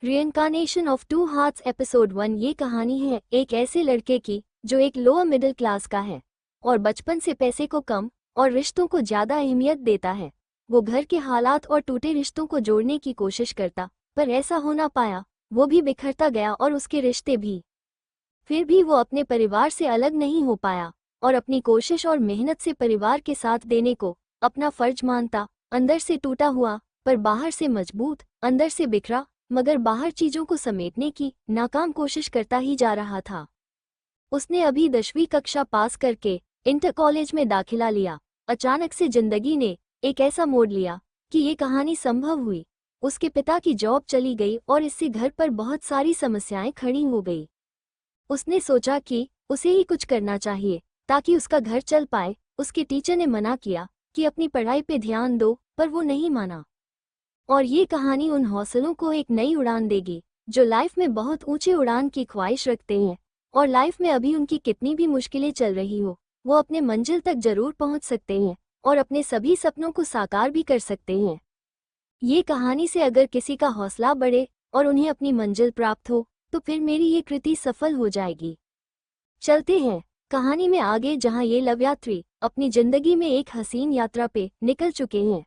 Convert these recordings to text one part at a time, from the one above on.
रिइंकार्नेशन of to hearts episode 1। ये कहानी है एक ऐसे लड़के की जो एक लोअर मिडिल क्लास का है और बचपन से पैसे को कम और रिश्तों को ज़्यादा अहमियत देता है। वो घर के हालात और टूटे रिश्तों को जोड़ने की कोशिश करता, पर ऐसा हो ना पाया। वो भी बिखरता गया और उसके रिश्ते भी। फिर भी वो अपने परिवार से अलग नहीं हो पाया और अपनी कोशिश और मेहनत से परिवार के साथ देने को अपना फर्ज मानता। अंदर से टूटा हुआ पर बाहर से मजबूत, अंदर से बिखरा मगर बाहर चीजों को समेटने की नाकाम कोशिश करता ही जा रहा था। उसने अभी 10वीं कक्षा पास करके इंटर कॉलेज में दाखिला लिया। अचानक से जिंदगी ने एक ऐसा मोड़ लिया कि ये कहानी संभव हुई। उसके पिता की जॉब चली गई और इससे घर पर बहुत सारी समस्याएं खड़ी हो गई। उसने सोचा कि उसे ही कुछ करना चाहिए ताकि उसका घर चल पाए। उसके टीचर ने मना किया कि अपनी पढ़ाई पे ध्यान दो, पर वो नहीं माना। और ये कहानी उन हौसलों को एक नई उड़ान देगी जो लाइफ में बहुत ऊंचे उड़ान की ख्वाहिश रखते हैं और लाइफ में अभी उनकी कितनी भी मुश्किलें चल रही हो, वो अपने मंजिल तक जरूर पहुंच सकते हैं और अपने सभी सपनों को साकार भी कर सकते हैं। ये कहानी से अगर किसी का हौसला बढ़े और उन्हें अपनी मंजिल प्राप्त हो तो फिर मेरी ये कृति सफल हो जाएगी। चलते हैं कहानी में आगे, जहां ये लव यात्री अपनी जिंदगी में एक हसीन यात्रा पे निकल चुके हैं।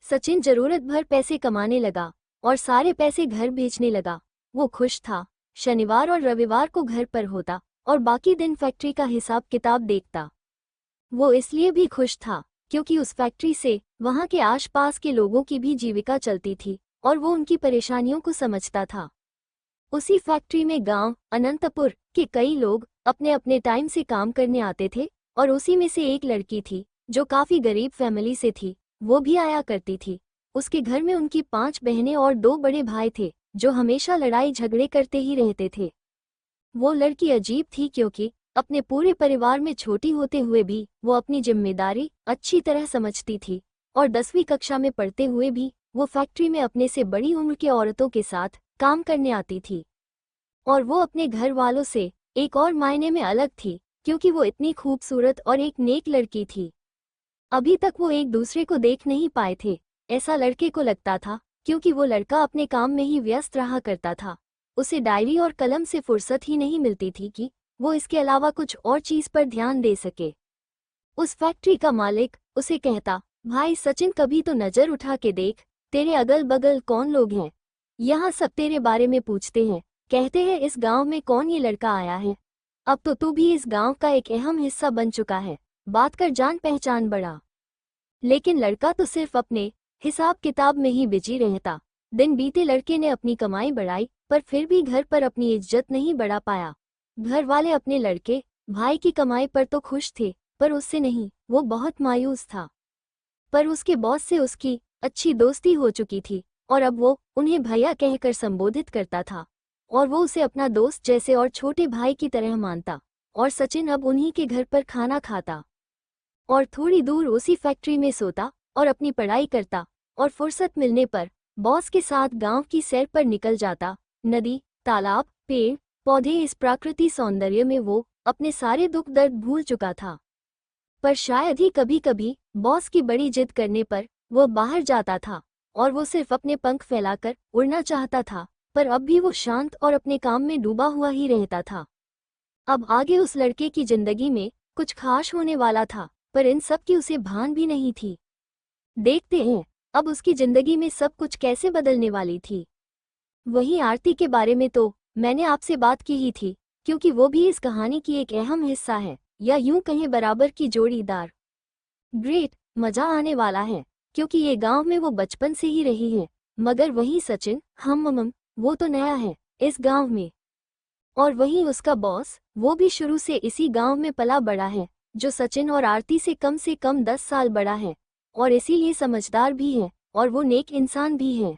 सचिन जरूरत भर पैसे कमाने लगा और सारे पैसे घर भेजने लगा। वो खुश था। शनिवार और रविवार को घर पर होता और बाकी दिन फैक्ट्री का हिसाब किताब देखता। वो इसलिए भी खुश था क्योंकि उस फैक्ट्री से वहां के आसपास के लोगों की भी जीविका चलती थी और वो उनकी परेशानियों को समझता था। उसी फैक्ट्री में गांव अनंतपुर के कई लोग अपने अपने टाइम से काम करने आते थे और उसी में से एक लड़की थी जो काफी गरीब फैमिली से थी। वो भी आया करती थी। उसके घर में उनकी 5 बहनें और 2 बड़े भाई थे जो हमेशा लड़ाई झगड़े करते ही रहते थे। वो लड़की अजीब थी क्योंकि अपने पूरे परिवार में छोटी होते हुए भी वो अपनी जिम्मेदारी अच्छी तरह समझती थी और 10वीं कक्षा में पढ़ते हुए भी वो फैक्ट्री में अपने से बड़ी उम्र के औरतों के साथ काम करने आती थी। और वो अपने घर वालों से एक और मायने में अलग थी क्योंकि वो इतनी खूबसूरत और एक नेक लड़की थी। अभी तक वो एक दूसरे को देख नहीं पाए थे, ऐसा लड़के को लगता था, क्योंकि वो लड़का अपने काम में ही व्यस्त रहा करता था। उसे डायरी और कलम से फुर्सत ही नहीं मिलती थी कि वो इसके अलावा कुछ और चीज पर ध्यान दे सके। उस फैक्ट्री का मालिक उसे कहता, भाई सचिन, कभी तो नजर उठा के देख, तेरे अगल बगल कौन लोग हैं। यहाँ सब तेरे बारे में पूछते हैं, कहते हैं इस गांव में कौन ये लड़का आया है। अब तो तू भी इस गांव का एक अहम हिस्सा बन चुका है, बात कर जान पहचान बढ़ा। लेकिन लड़का तो सिर्फ अपने हिसाब किताब में ही बिजी रहता। दिन बीते, लड़के ने अपनी कमाई बढ़ाई पर फिर भी घर पर अपनी इज्जत नहीं बढ़ा पाया। घर वाले अपने लड़के भाई की कमाई पर तो खुश थे पर उससे नहीं। वो बहुत मायूस था। पर उसके बॉस से उसकी अच्छी दोस्ती हो चुकी थी और अब वो उन्हें भैया कहकर संबोधित करता था और वो उसे अपना दोस्त जैसे और छोटे भाई की तरह मानता। और सचिन अब उन्हीं के घर पर खाना खाता और थोड़ी दूर उसी फैक्ट्री में सोता और अपनी पढ़ाई करता और फुर्सत मिलने पर बॉस के साथ गांव की सैर पर निकल जाता। नदी, तालाब, पेड़ पौधे, इस प्राकृतिक सौंदर्य में वो अपने सारे दुख दर्द भूल चुका था। पर शायद ही कभी कभी बॉस की बड़ी जिद करने पर वो बाहर जाता था और वो सिर्फ अपने पंख फैलाकर उड़ना चाहता था, पर अब भी वो शांत और अपने काम में डूबा हुआ ही रहता था। अब आगे उस लड़के की जिंदगी में कुछ खास होने वाला था, पर इन सब की उसे भान भी नहीं थी। देखते हैं अब उसकी जिंदगी में सब कुछ कैसे बदलने वाली थी। वहीं आरती के बारे में तो मैंने आपसे बात की ही थी, क्योंकि वो भी इस कहानी की एक अहम हिस्सा है, या यूं कहें बराबर की जोड़ीदार। ग्रेट, मजा आने वाला है क्योंकि ये गांव में वो बचपन से ही रही है। मगर वहीं सचिन, वो तो नया है इस गांव में। और वहीं उसका बॉस, वो भी शुरू से इसी गांव में पला बड़ा है, जो सचिन और आरती से कम 10 साल बड़ा है और इसीलिए समझदार भी है और वो नेक इंसान भी है।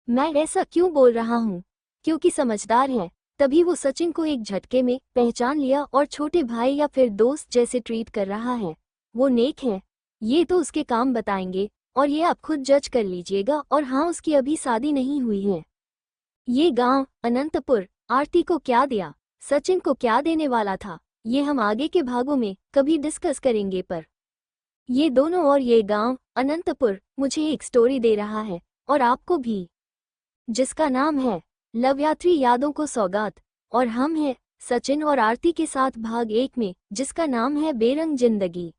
मैं ऐसा क्यों बोल रहा हूँ? क्योंकि समझदार है तभी वो सचिन को एक झटके में पहचान लिया और छोटे भाई या फिर दोस्त जैसे ट्रीट कर रहा है। वो नेक है, ये तो उसके काम बताएंगे और ये आप खुद जज कर लीजिएगा। और हाँ, उसकी अभी शादी नहीं हुई है। ये गांव अनंतपुर आरती को क्या दिया, सचिन को क्या देने वाला था, ये हम आगे के भागों में कभी डिस्कस करेंगे। पर ये दोनों और ये गांव अनंतपुर मुझे एक स्टोरी दे रहा है और आपको भी। जिसका नाम है लवयात्री यादों को सौगात। और हम हैं सचिन और आरती के साथ भाग 1 में, जिसका नाम है बेरंग जिंदगी।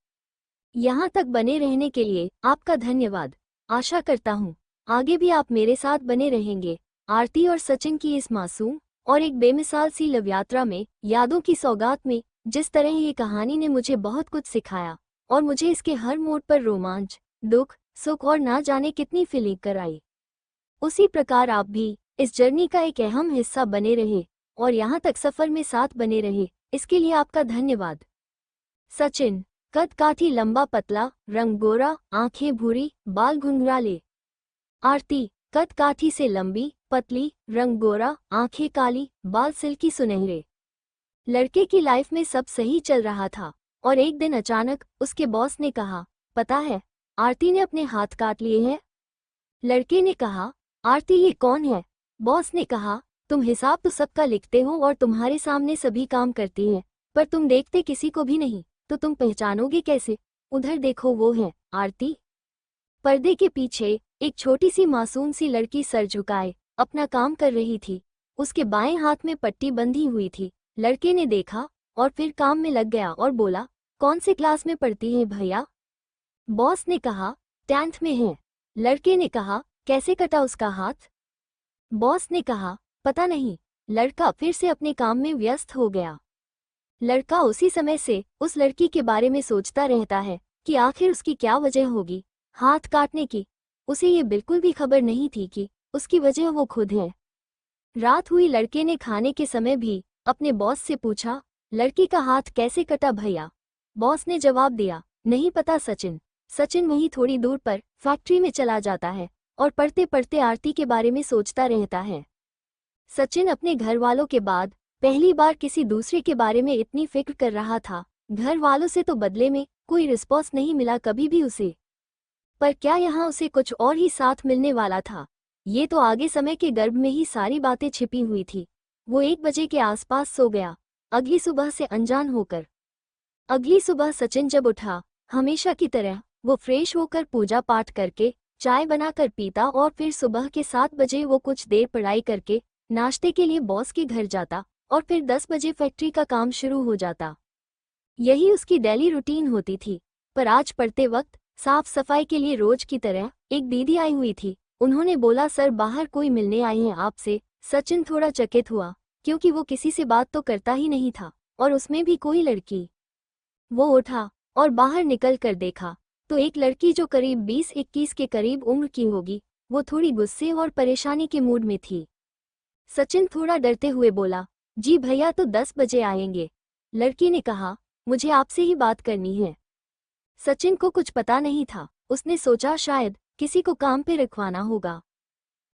यहाँ तक बने रहने के लिए आपका धन्यवाद। आशा करता हूँ आगे भी आप मेरे साथ बने रहेंगे। आरती और सचिन की इस मासूम और एक बेमिसाल सी लव यात्रा में, यादों की सौगात में, जिस तरह ये कहानी ने मुझे बहुत कुछ सिखाया और मुझे इसके हर मोड़ पर रोमांच, दुख, सुख और ना जाने कितनी फीलिंग कराई, उसी प्रकार आप भी इस जर्नी का एक अहम हिस्सा बने रहे और यहाँ तक सफर में साथ बने रहे, इसके लिए आपका धन्यवाद। सचिन, कद काठी लंबा पतला, रंग गोरा, आंखें भूरी, बाल घुंघराले। आरती, कद काठी से लंबी, पतली, रंग गोरा, आंखें काली, बाल सिल्की सुनहरे। लड़के की लाइफ में सब सही चल रहा था और एक दिन अचानक उसके बॉस ने कहा, पता है, आरती ने अपने हाथ काट लिए हैं। लड़के ने कहा, आरती ये कौन है? बॉस ने कहा, तुम हिसाब तो सबका लिखते हो और तुम्हारे सामने सभी काम करती हैं, पर तुम देखते किसी को भी नहीं, तो तुम पहचानोगे कैसे? उधर देखो, वो है आरती। पर्दे के पीछे एक छोटी सी मासूम सी लड़की सर झुकाए अपना काम कर रही थी। उसके बाएं हाथ में पट्टी बंधी हुई थी। लड़के ने देखा और फिर काम में लग गया और बोला, कौन से क्लास में पढ़ती है भैया? बॉस ने कहा, 10th में है। लड़के ने कहा, कैसे कटा उसका हाथ? बॉस ने कहा, पता नहीं। लड़का फिर से अपने काम में व्यस्त हो गया। लड़का उसी समय से उस लड़की के बारे में सोचता रहता है कि आखिर उसकी क्या वजह होगी हाथ काटने की। उसे ये बिल्कुल भी खबर नहीं थी कि उसकी वजह वो खुद है। रात हुई। लड़के ने खाने के समय भी अपने बॉस से पूछा, लड़की का हाथ कैसे कटा भैया? बॉस ने जवाब दिया, नहीं पता सचिन। सचिन वहीं थोड़ी दूर पर फैक्ट्री में चला जाता है और पढ़ते पढ़ते आरती के बारे में सोचता रहता है। सचिन अपने घर वालों के बाद पहली बार किसी दूसरे के बारे में इतनी फिक्र कर रहा था। घर वालों से तो बदले में कोई रिस्पॉन्स नहीं मिला कभी भी उसे, पर क्या यहाँ उसे कुछ और ही साथ मिलने वाला था? ये तो आगे समय के गर्भ में ही सारी बातें छिपी हुई थी। वो 1 बजे के आसपास सो गया, अगली सुबह से अनजान होकर। अगली सुबह सचिन जब उठा, हमेशा की तरह वो फ्रेश होकर पूजा पाठ करके चाय बनाकर पीता और फिर सुबह के 7 बजे वो कुछ देर पढ़ाई करके नाश्ते के लिए बॉस के घर जाता और फिर 10 बजे फैक्ट्री का काम शुरू हो जाता। यही उसकी डेली रूटीन होती थी। पर आज पढ़ते वक्त साफ सफाई के लिए रोज की तरह एक दीदी आई हुई थी। उन्होंने बोला, सर बाहर कोई मिलने आए हैं आपसे। सचिन थोड़ा चकित हुआ क्योंकि वो किसी से बात तो करता ही नहीं था और उसमें भी कोई लड़की। वो उठा और बाहर निकल कर देखा तो एक लड़की जो करीब 20-21 के करीब उम्र की होगी, वो थोड़ी गुस्से और परेशानी के मूड में थी। सचिन थोड़ा डरते हुए बोला, जी भैया तो 10 बजे आएंगे। लड़की ने कहा, मुझे आपसे ही बात करनी है। सचिन को कुछ पता नहीं था। उसने सोचा शायद किसी को काम पे रखवाना होगा।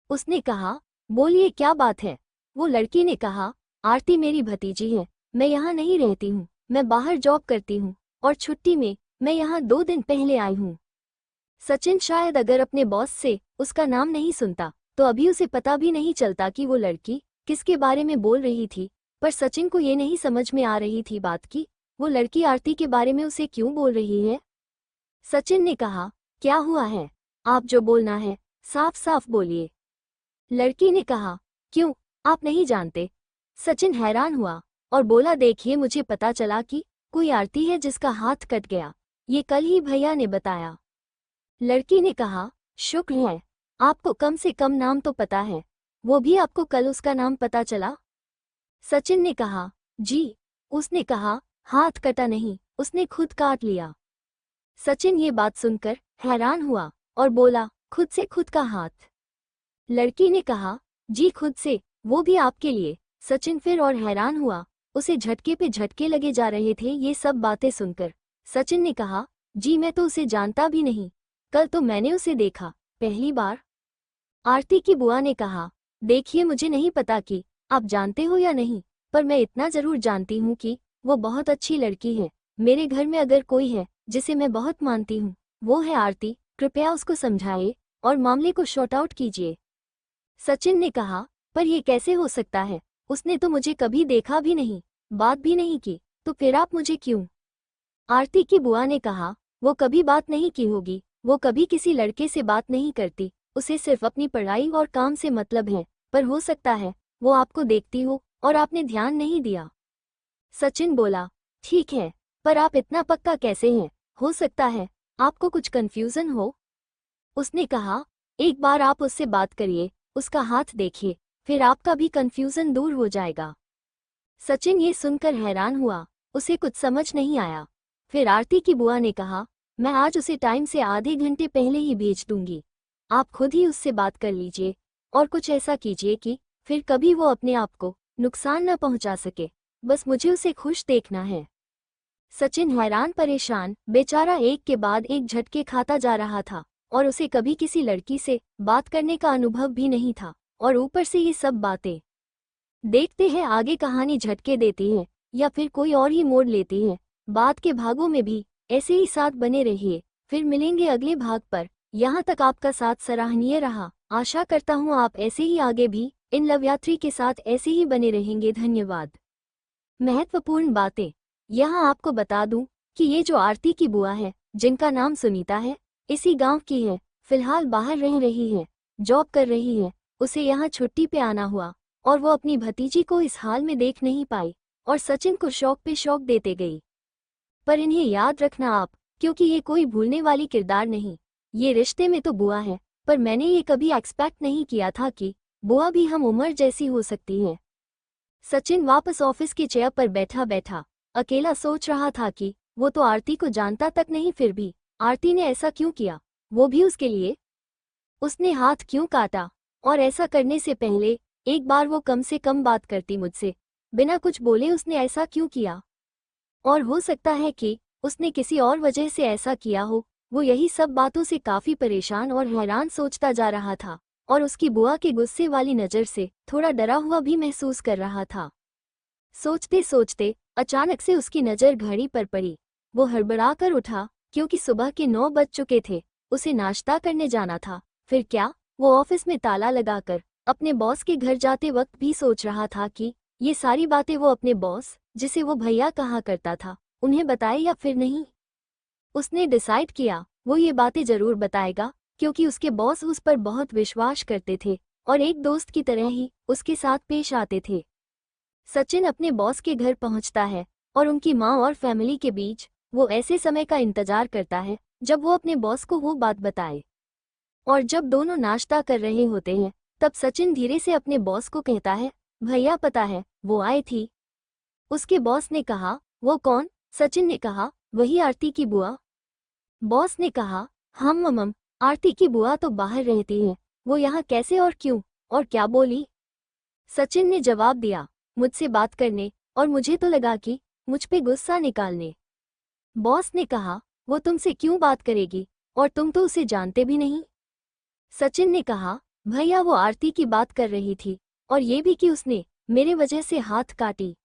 उसने कहा, बोलिए क्या बात है? वो लड़की ने कहा, आरती मेरी भतीजी है। मैं यहाँ नहीं रहती हूँ, मैं बाहर जॉब करती हूँ और छुट्टी में मैं यहाँ 2 दिन पहले आई हूँ। सचिन शायद अगर अपने बॉस से उसका नाम नहीं सुनता तो अभी उसे पता भी नहीं चलता कि वो लड़की किसके बारे में बोल रही थी। पर सचिन को ये नहीं समझ में आ रही थी बात की वो लड़की आरती के बारे में उसे क्यों बोल रही है। सचिन ने कहा, क्या हुआ है? आप जो बोलना है साफ साफ बोलिए। लड़की ने कहा, क्यों, आप नहीं जानते? सचिन हैरान हुआ और बोला, देखिए मुझे पता चला कि कोई आरती है जिसका हाथ कट गया। ये कल ही भैया ने बताया। लड़की ने कहा, शुक्र है, आपको कम से कम नाम तो पता है। वो भी आपको कल उसका नाम पता चला? सचिन ने कहा, जी। उसने कहा, हाथ कटा नहीं, उसने खुद काट लिया। सचिन ये बात सुनकर हैरान हुआ और बोला, खुद से खुद का हाथ? लड़की ने कहा, जी खुद से, वो भी आपके लिए। सचिन फिर और हैरान हुआ। उसे झटके पे झटके लगे जा रहे थे ये सब बातें सुनकर। सचिन ने कहा, जी मैं तो उसे जानता भी नहीं, कल तो मैंने उसे देखा पहली बार। आरती की बुआ ने कहा, देखिए मुझे नहीं पता कि आप जानते हो या नहीं, पर मैं इतना जरूर जानती हूँ कि वो बहुत अच्छी लड़की है। मेरे घर में अगर कोई है जिसे मैं बहुत मानती हूँ, वो है आरती। कृपया उसको समझाइए और मामले को शॉर्ट आउट कीजिए। सचिन ने कहा, पर यह कैसे हो सकता है? उसने तो मुझे कभी देखा भी नहीं, बात भी नहीं की, तो फिर आप मुझे क्यों? आरती की बुआ ने कहा, वो कभी बात नहीं की होगी, वो कभी किसी लड़के से बात नहीं करती, उसे सिर्फ अपनी पढ़ाई और काम से मतलब है, पर हो सकता है वो आपको देखती हो और आपने ध्यान नहीं दिया। सचिन बोला, ठीक है, पर आप इतना पक्का कैसे हैं? हो सकता है आपको कुछ कंफ्यूजन हो। उसने कहा, एक बार आप उससे बात करिए, उसका हाथ देखिए, फिर आपका भी कंफ्यूजन दूर हो जाएगा। सचिन ये सुनकर हैरान हुआ, उसे कुछ समझ नहीं आया। फिर आरती की बुआ ने कहा, मैं आज उसे टाइम से आधे घंटे पहले ही भेज दूंगी। आप खुद ही उससे बात कर लीजिए और कुछ ऐसा कीजिए कि फिर कभी वो अपने आप को नुकसान न पहुंचा सके। बस मुझे उसे खुश देखना है। सचिन हैरान परेशान बेचारा एक के बाद एक झटके खाता जा रहा था और उसे कभी किसी लड़की से बात करने का अनुभव भी नहीं था, और ऊपर से ये सब बातें। देखते हैं आगे कहानी झटके देती है या फिर कोई और ही मोड़ लेती है। बाद के भागों में भी ऐसे ही साथ बने रहिए। फिर मिलेंगे अगले भाग पर। यहाँ तक आपका साथ सराहनीय रहा। आशा करता हूँ आप ऐसे ही आगे भी इन लवयात्री के साथ ऐसे ही बने रहेंगे। धन्यवाद। महत्वपूर्ण बातें यहाँ आपको बता दूं कि ये जो आरती की बुआ है, जिनका नाम सुनीता है, इसी गांव की है। फिलहाल बाहर रह रही है, जॉब कर रही है। उसे यहाँ छुट्टी पे आना हुआ और वो अपनी भतीजी को इस हाल में देख नहीं पाई और सचिन को शौक पे शौक देते गई। पर इन्हें याद रखना आप, क्योंकि ये कोई भूलने वाली किरदार नहीं। ये रिश्ते में तो बुआ है, पर मैंने ये कभी एक्सपेक्ट नहीं किया था कि बुआ भी हम उम्र जैसी हो सकती है। सचिन वापस ऑफिस की चेयर पर बैठा बैठा अकेला सोच रहा था कि वो तो आरती को जानता तक नहीं, फिर भी आरती ने ऐसा क्यों किया? वो भी उसके लिए? उसने हाथ क्यों काटा? और ऐसा करने से पहले एक बार वो कम से कम बात करती मुझसे। बिना कुछ बोले उसने ऐसा क्यों किया? और हो सकता है कि उसने किसी और वजह से ऐसा किया हो। वो यही सब बातों से काफी परेशान और हैरान सोचता जा रहा था और उसकी बुआ के गुस्से वाली नज़र से थोड़ा डरा हुआ भी महसूस कर रहा था। सोचते सोचते अचानक से उसकी नज़र घड़ी पर पड़ी। वो हड़बड़ा कर उठा क्योंकि सुबह के 9 बज चुके थे। उसे नाश्ता करने जाना था। फिर क्या? वो ऑफिस में ताला लगाकर अपने बॉस के घर जाते वक्त भी सोच रहा था कि ये सारी बातें वो अपने बॉस, जिसे वो भैया कहा करता था, उन्हें बताए या फिर नहीं। उसने डिसाइड किया वो ये बातें जरूर बताएगा, क्योंकि उसके बॉस उस पर बहुत विश्वास करते थे और एक दोस्त की तरह ही उसके साथ पेश आते थे। सचिन अपने बॉस के घर पहुंचता है और उनकी माँ और फैमिली के बीच वो ऐसे समय का इंतजार करता है जब वो अपने बॉस को वो बात बताए। और जब दोनों नाश्ता कर रहे होते हैं, तब सचिन धीरे से अपने बॉस को कहता है, भैया पता है वो आई थी। उसके बॉस ने कहा, वो कौन? सचिन ने कहा, वही आरती की बुआ। बॉस ने कहा, हम ममम, आरती की बुआ तो बाहर रहती है, वो यहाँ कैसे और क्यों और क्या बोली? सचिन ने जवाब दिया, मुझसे बात करने, और मुझे तो लगा कि मुझ पे गुस्सा निकालने। बॉस ने कहा, वो तुमसे क्यों बात करेगी, और तुम तो उसे जानते भी नहीं। सचिन ने कहा, भैया वो आरती की बात कर रही थी, और ये भी कि उसने मेरे वजह से हाथ काटी।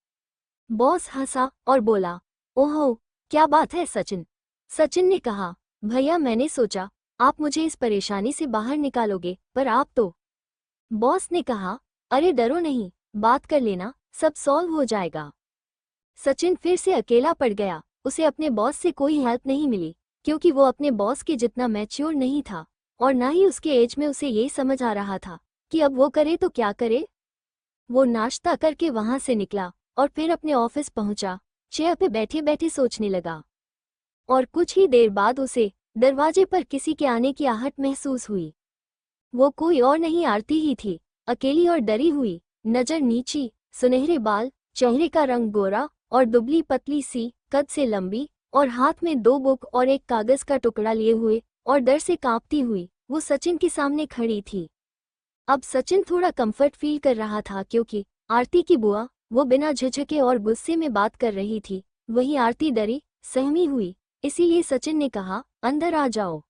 बॉस हंसा और बोला, ओहो, क्या बात है सचिन? सचिन ने कहा, भैया मैंने सोचा आप मुझे इस परेशानी से बाहर निकालोगे, पर आप तो। बॉस ने कहा, अरे डरो नहीं, बात कर लेना, सब सॉल्व हो जाएगा। सचिन फिर से अकेला पड़ गया। उसे अपने बॉस से कोई हेल्प नहीं मिली, क्योंकि वो अपने बॉस के जितना मैच्योर नहीं था, और ना ही उसके एज में उसे ये समझ आ रहा था कि अब वो करे तो क्या करे। वो नाश्ता करके वहां से निकला और फिर अपने ऑफिस पहुंचा। चेयर पे बैठे बैठे सोचने लगा, और कुछ ही देर बाद उसे दरवाजे पर किसी के आने की आहट महसूस हुई। वो कोई और नहीं आरती ही थी, अकेली और डरी हुई, नजर नीची, सुनहरे बाल, चेहरे का रंग गोरा और दुबली पतली सी, कद से लंबी, और हाथ में 2 बुक और एक कागज का टुकड़ा लिए हुए और डर से कांपती हुई वो सचिन के सामने खड़ी थी। अब सचिन थोड़ा कंफर्ट फील कर रहा था, क्योंकि आरती की बुआ वो बिना झिझके और गुस्से में बात कर रही थी। वही आरती डरी सहमी हुई, इसीलिए सचिन ने कहा, अंदर आ जाओ।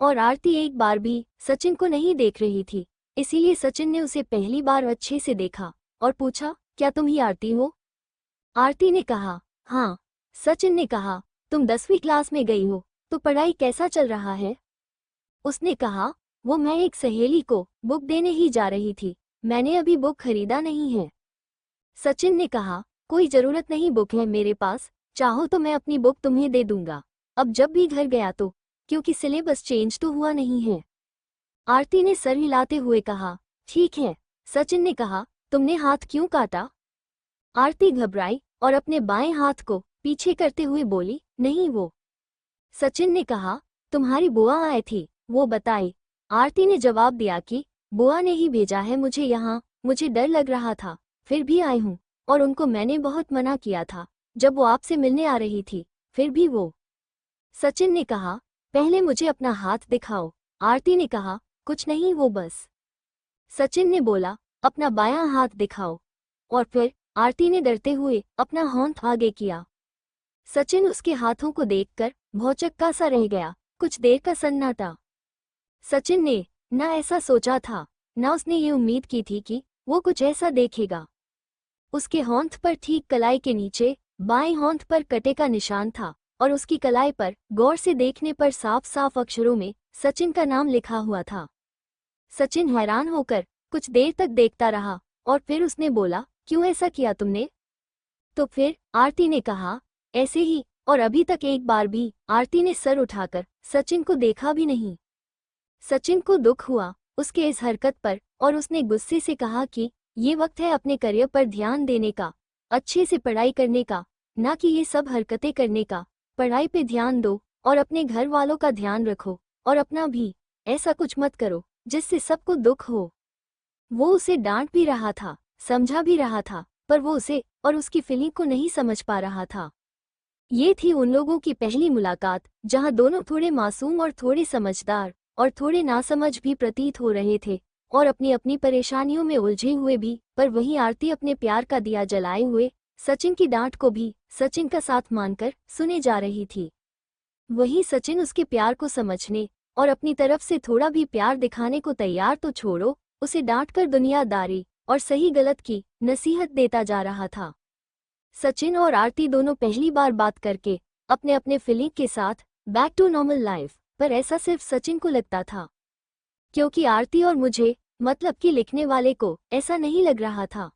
और आरती एक बार भी सचिन को नहीं देख रही थी, इसीलिए सचिन ने उसे पहली बार अच्छे से देखा और पूछा, क्या तुम ही आरती हो? आरती ने कहा, हाँ। सचिन ने कहा, तुम 10वीं क्लास में गई हो, तो पढ़ाई कैसा चल रहा है? उसने कहा, वो मैं एक सहेली को बुक देने ही जा रही थी, मैंने अभी बुक खरीदा नहीं है। सचिन ने कहा, कोई जरूरत नहीं, बुक है मेरे पास, चाहो तो मैं अपनी बुक तुम्हें दे दूंगा, अब जब भी घर गया तो, क्योंकि सिलेबस चेंज तो हुआ नहीं है। आरती ने सर हिलाते हुए कहा, ठीक है। सचिन ने कहा, तुमने हाथ क्यों काटा? आरती घबराई और अपने बाएं हाथ को पीछे करते हुए बोली, नहीं वो। सचिन ने कहा, तुम्हारी बुआ आई थी, वो बताई। आरती ने जवाब दिया कि बुआ ने ही भेजा है मुझे यहाँ, मुझे डर लग रहा था, फिर भी आई हूँ, और उनको मैंने बहुत मना किया था जब वो आपसे मिलने आ रही थी, फिर भी वो। सचिन ने कहा, पहले मुझे अपना हाथ दिखाओ। आरती ने कहा, कुछ नहीं, वो बस। सचिन ने बोला, अपना बायां हाथ दिखाओ। और फिर आरती ने डरते हुए अपना हाथ आगे किया। सचिन उसके हाथों को देखकर भौचक्का सा रह गया। कुछ देर का सन्नाटा। सचिन ने न ऐसा सोचा था, न उसने ये उम्मीद की थी कि वो कुछ ऐसा देखेगा। उसके होंठ पर ठीक कलाई के नीचे बाएं होंठ पर कटे का निशान था और उसकी कलाई पर गौर से देखने पर साफ साफ अक्षरों में सचिन का नाम लिखा हुआ था। सचिन हैरान होकर कुछ देर तक देखता रहा और फिर उसने बोला, क्यों ऐसा किया तुमने? तो फिर आरती ने कहा, ऐसे ही, और अभी तक एक बार भी आरती ने सर उठाकर सचिन को देखा भी नहीं। सचिन को दुख हुआ उसके इस हरकत पर और उसने गुस्से से कहा कि ये वक्त है अपने करियर पर ध्यान देने का, अच्छे से पढ़ाई करने का, ना कि ये सब हरकतें करने का। पढ़ाई पे ध्यान दो और अपने घर वालों का ध्यान रखो और अपना भी। ऐसा कुछ मत करो जिससे सबको दुख हो। वो उसे डांट भी रहा था, समझा भी रहा था, पर वो उसे और उसकी फीलिंग को नहीं समझ पा रहा था। ये थी उन लोगों की पहली मुलाकात जहां दोनों थोड़े मासूम और थोड़े समझदार और थोड़े नासमझ भी प्रतीत हो रहे थे और अपनी अपनी परेशानियों में उलझे हुए भी। पर वहीं आरती अपने प्यार का दिया जलाए हुए सचिन की डांट को भी सचिन का साथ मानकर सुने जा रही थी। वहीं सचिन उसके प्यार को समझने और अपनी तरफ से थोड़ा भी प्यार दिखाने को तैयार तो छोड़ो, उसे डांटकर दुनियादारी और सही गलत की नसीहत देता जा रहा था। सचिन और आरती दोनों पहली बार बात करके अपने अपने फीलिंग के साथ बैक टू नॉर्मल लाइफ, पर ऐसा सिर्फ सचिन को लगता था, क्योंकि आरती और मुझे मतलब कि लिखने वाले को ऐसा नहीं लग रहा था।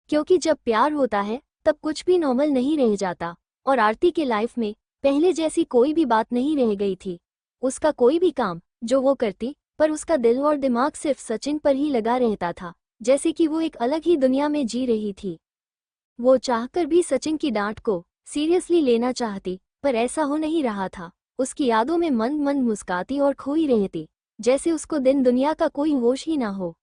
क्योंकि जब प्यार होता है तब कुछ भी नॉर्मल नहीं रह जाता और आरती के लाइफ में पहले जैसी कोई भी बात नहीं रह गई थी। उसका कोई भी काम जो वो करती, पर उसका दिल और दिमाग सिर्फ सचिन पर ही लगा रहता था, जैसे कि वो एक अलग ही दुनिया में जी रही थी। वो चाहकर भी सचिन की डांट को सीरियसली लेना चाहती, पर ऐसा हो नहीं रहा था। उसकी यादों में मंद मंद मुस्काती और खोई रहती, जैसे उसको दिन दुनिया का कोई होश ही ना हो।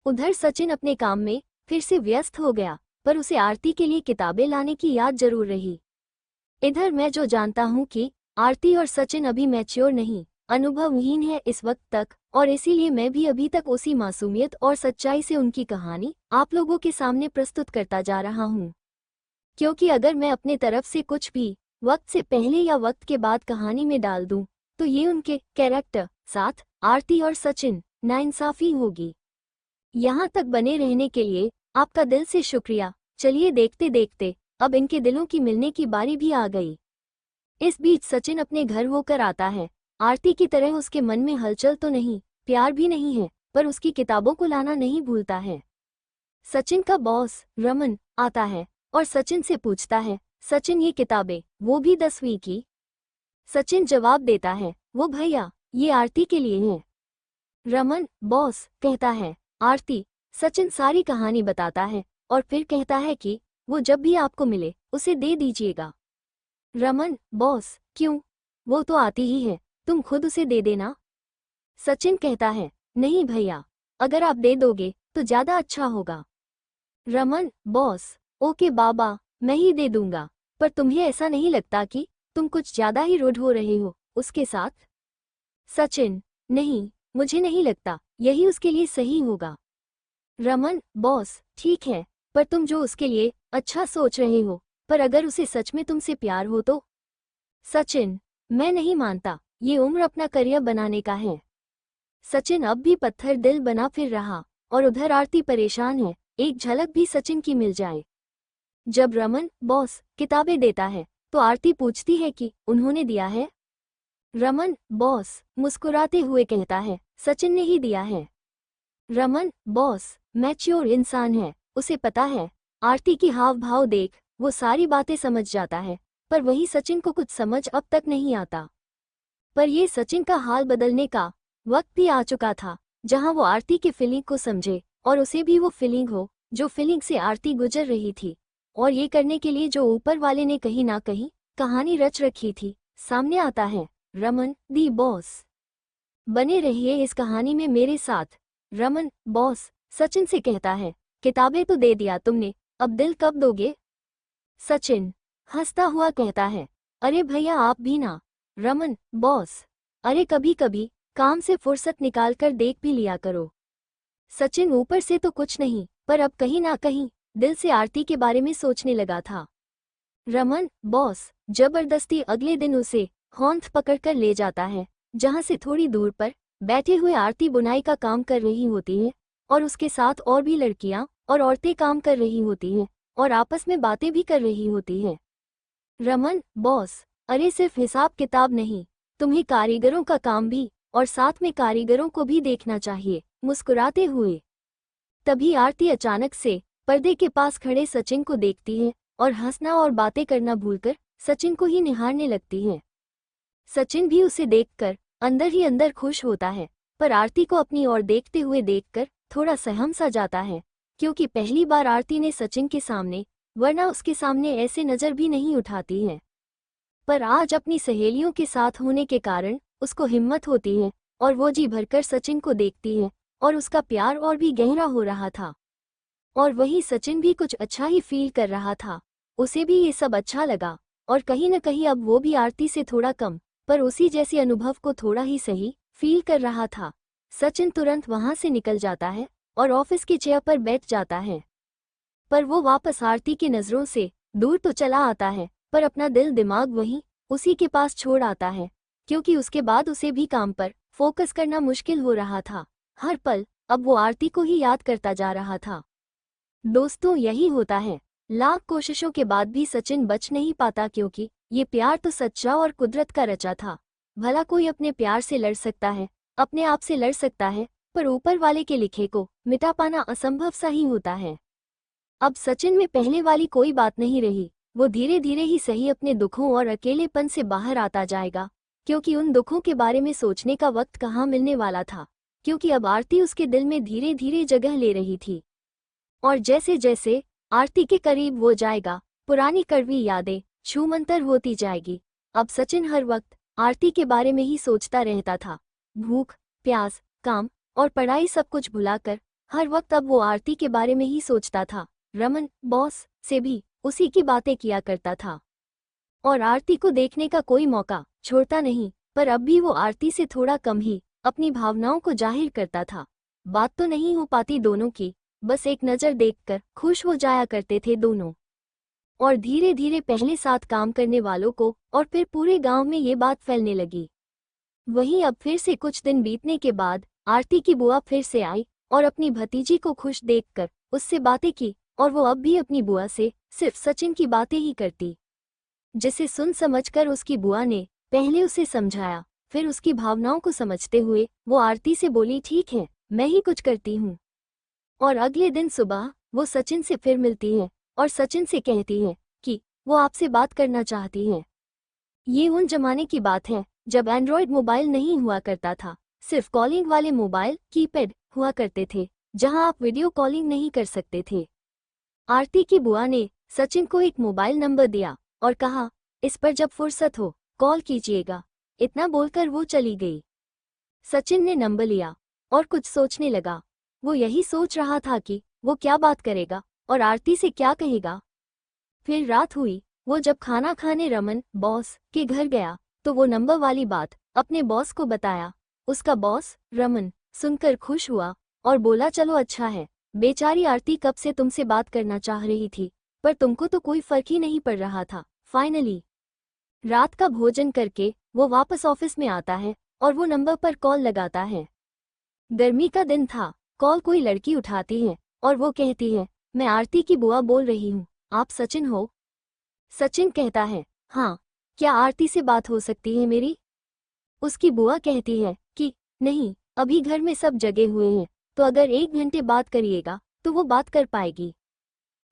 उधर सचिन अपने काम में फिर से व्यस्त हो गया, पर उसे आरती के लिए किताबें लाने की याद जरूर रही। इधर मैं जो जानता हूँ कि आरती और सचिन अभी मैच्योर नहीं, अनुभवहीन है इस वक्त तक, और इसीलिए मैं भी अभी तक उसी मासूमियत और सच्चाई से उनकी कहानी आप लोगों के सामने प्रस्तुत करता जा रहा हूँ। क्योंकि अगर मैं अपने तरफ से कुछ भी वक्त से पहले या वक्त के बाद कहानी में डाल दूं, तो ये उनके कैरेक्टर साथ आरती और सचिन नाइंसाफी होगी। यहाँ तक बने रहने के लिए आपका दिल से शुक्रिया। चलिए देखते देखते अब इनके दिलों की मिलने की बारी भी आ गई। इस बीच सचिन अपने घर होकर आता है। आरती की तरह उसके मन में हलचल तो नहीं, प्यार भी नहीं है, पर उसकी किताबों को लाना नहीं भूलता है। सचिन का बॉस रमन आता है और सचिन से पूछता है, सचिन ये किताबें वो भी 10वीं की? सचिन जवाब देता है, वो भैया ये आरती के लिए है। रमन बॉस कहता है, आरती। सचिन सारी कहानी बताता है और फिर कहता है कि वो जब भी आपको मिले उसे दे दीजिएगा। रमन बॉस क्यों? वो तो आती ही है, तुम खुद उसे दे देना। सचिन कहता है, नहीं भैया, अगर आप दे दोगे तो ज्यादा अच्छा होगा। रमन बॉस ओके बाबा, मैं ही दे दूंगा, पर तुम्हें ऐसा नहीं लगता कि तुम कुछ ज्यादा ही रूड हो रहे हो उसके साथ? सचिन नहीं, मुझे नहीं लगता, यही उसके लिए सही होगा। रमन बॉस ठीक है, पर तुम जो उसके लिए अच्छा सोच रहे हो, पर अगर उसे सच में तुमसे प्यार हो तो? सचिन मैं नहीं मानता, ये उम्र अपना करियर बनाने का है। सचिन अब भी पत्थर दिल बना फिर रहा और उधर आरती परेशान है, एक झलक भी सचिन की मिल जाए। जब रमन बॉस किताबें देता है तो आरती पूछती है कि उन्होंने दिया है? रमन बॉस मुस्कुराते हुए कहता है, सचिन ने ही दिया है। रमन बॉस मैच्योर इंसान है, उसे पता है। आरती की हाव भाव देख वो सारी बातें समझ जाता है, पर वही सचिन को कुछ समझ अब तक नहीं आता। पर ये सचिन का हाल बदलने का वक्त भी आ चुका था जहां वो आरती के फीलिंग को समझे और उसे भी वो फीलिंग हो जो फीलिंग से आरती गुजर रही थी। और ये करने के लिए जो ऊपर वाले ने कहीं ना कहीं कहानी रच रखी थी, सामने आता है रमन दी बॉस। बने रहिए इस कहानी में मेरे साथ। रमन बॉस सचिन से कहता है, किताबें तो दे दिया तुमने, अब दिल कब दोगे? सचिन हंसता हुआ कहता है, अरे भैया आप भी ना। रमन बॉस, अरे कभी कभी काम से फुर्सत निकाल कर देख भी लिया करो। सचिन ऊपर से तो कुछ नहीं, पर अब कहीं ना कहीं दिल से आरती के बारे में सोचने लगा था। रमन बॉस जबरदस्ती अगले दिन उसे हॉन्थ पकड़कर ले जाता है, जहां से थोड़ी दूर पर बैठे हुए आरती बुनाई का काम कर रही होती है और उसके साथ और भी लड़कियां और औरतें काम कर रही होती हैं और आपस में बातें भी कर रही होती हैं। रमन बॉस, अरे सिर्फ हिसाब किताब नहीं, तुम्हें कारीगरों का काम भी और साथ में कारीगरों को भी देखना चाहिए। मुस्कुराते हुए तभी आरती अचानक से पर्दे के पास खड़े सचिन को देखती है और हंसना और बातें करना भूलकर सचिन को ही निहारने लगती है। सचिन भी उसे देखकर अंदर ही अंदर खुश होता है, पर आरती को अपनी ओर देखते हुए देखकर थोड़ा सहम सा जाता है, क्योंकि पहली बार आरती ने सचिन के सामने, वरना उसके सामने ऐसे नजर भी नहीं उठाती है। पर आज अपनी सहेलियों के साथ होने के कारण उसको हिम्मत होती है और वो जी भरकर सचिन को देखती है और उसका प्यार और भी गहरा हो रहा था। और वही सचिन भी कुछ अच्छा ही फील कर रहा था, उसे भी ये सब अच्छा लगा और कहीं न कहीं अब वो भी आरती से थोड़ा कम, पर उसी जैसे अनुभव को थोड़ा ही सही फील कर रहा था। सचिन तुरंत वहां से निकल जाता है और ऑफिस की चेयर पर बैठ जाता है, पर वो वापस आरती की नज़रों से दूर तो चला आता है, पर अपना दिल दिमाग वहीं उसी के पास छोड़ आता है, क्योंकि उसके बाद उसे भी काम पर फोकस करना मुश्किल हो रहा था। हर पल अब वो आरती को ही याद करता जा रहा था। दोस्तों यही होता है, लाख कोशिशों के बाद भी सचिन बच नहीं पाता, क्योंकि ये प्यार तो सच्चा और कुदरत का रचा था। भला कोई अपने प्यार से लड़ सकता है, अपने आप से लड़ सकता है, पर ऊपर वाले के लिखे को मिटा पाना असंभव सा ही होता है। अब सचिन में पहले वाली कोई बात नहीं रही, वो धीरे धीरे ही सही अपने दुखों और अकेलेपन से बाहर आता जाएगा, क्योंकि उन दुखों के बारे में सोचने का वक्त कहाँ मिलने वाला था, क्योंकि अब आरती उसके दिल में धीरे धीरे जगह ले रही थी। और जैसे जैसे आरती के करीब वो जाएगा, पुरानी कड़वी यादें छूमंतर होती जाएगी। अब सचिन हर वक्त आरती के बारे में ही सोचता रहता था। भूख, प्यास, काम और पढ़ाई सब कुछ भुलाकर हर वक्त अब वो आरती के बारे में ही सोचता था। रमन बॉस से भी उसी की बातें किया करता था और आरती को देखने का कोई मौका छोड़ता नहीं, पर अब भी वो आरती से थोड़ा कम ही अपनी भावनाओं को जाहिर करता था। बात तो नहीं हो पाती दोनों की, बस एक नज़र देखकर खुश हो जाया करते थे दोनों। और धीरे धीरे पहले साथ काम करने वालों को और फिर पूरे गांव में ये बात फैलने लगी। वहीं अब फिर से कुछ दिन बीतने के बाद आरती की बुआ फिर से आई और अपनी भतीजी को खुश देखकर उससे बातें की, और वो अब भी अपनी बुआ से सिर्फ सचिन की बातें ही करती, जिसे सुन समझकर उसकी बुआ ने पहले उसे समझाया, फिर उसकी भावनाओं को समझते हुए वो आरती से बोली, ठीक है मैं ही कुछ करती हूँ। और अगले दिन सुबह वो सचिन से फिर मिलती है और सचिन से कहती है कि वो आपसे बात करना चाहती है। ये उन जमाने की बात है जब एंड्रॉयड मोबाइल नहीं हुआ करता था, सिर्फ कॉलिंग वाले मोबाइल कीपैड हुआ करते थे, जहां आप वीडियो कॉलिंग नहीं कर सकते थे। आरती की बुआ ने सचिन को एक मोबाइल नंबर दिया और कहा, इस पर जब फुर्सत हो कॉल कीजिएगा। इतना बोलकर वो चली गई। सचिन ने नंबर लिया और कुछ सोचने लगा। वो यही सोच रहा था कि वो क्या बात करेगा और आरती से क्या कहेगा। फिर रात हुई, वो जब खाना खाने रमन बॉस के घर गया तो वो नंबर वाली बात अपने बॉस को बताया। उसका बॉस रमन सुनकर खुश हुआ और बोला, चलो अच्छा है, बेचारी आरती कब से तुमसे बात करना चाह रही थी, पर तुमको तो कोई फर्क ही नहीं पड़ रहा था। फाइनली रात का भोजन करके वो वापस ऑफिस में आता है और वो नंबर पर कॉल लगाता है। गर्मी का दिन था, कॉल कोई लड़की उठाती है और वो कहती है, मैं आरती की बुआ बोल रही हूँ, आप सचिन हो? सचिन कहता है, हाँ, क्या आरती से बात हो सकती है मेरी? उसकी बुआ कहती है कि नहीं, अभी घर में सब जगे हुए हैं, तो अगर 1 घंटे बात करिएगा तो वो बात कर पाएगी।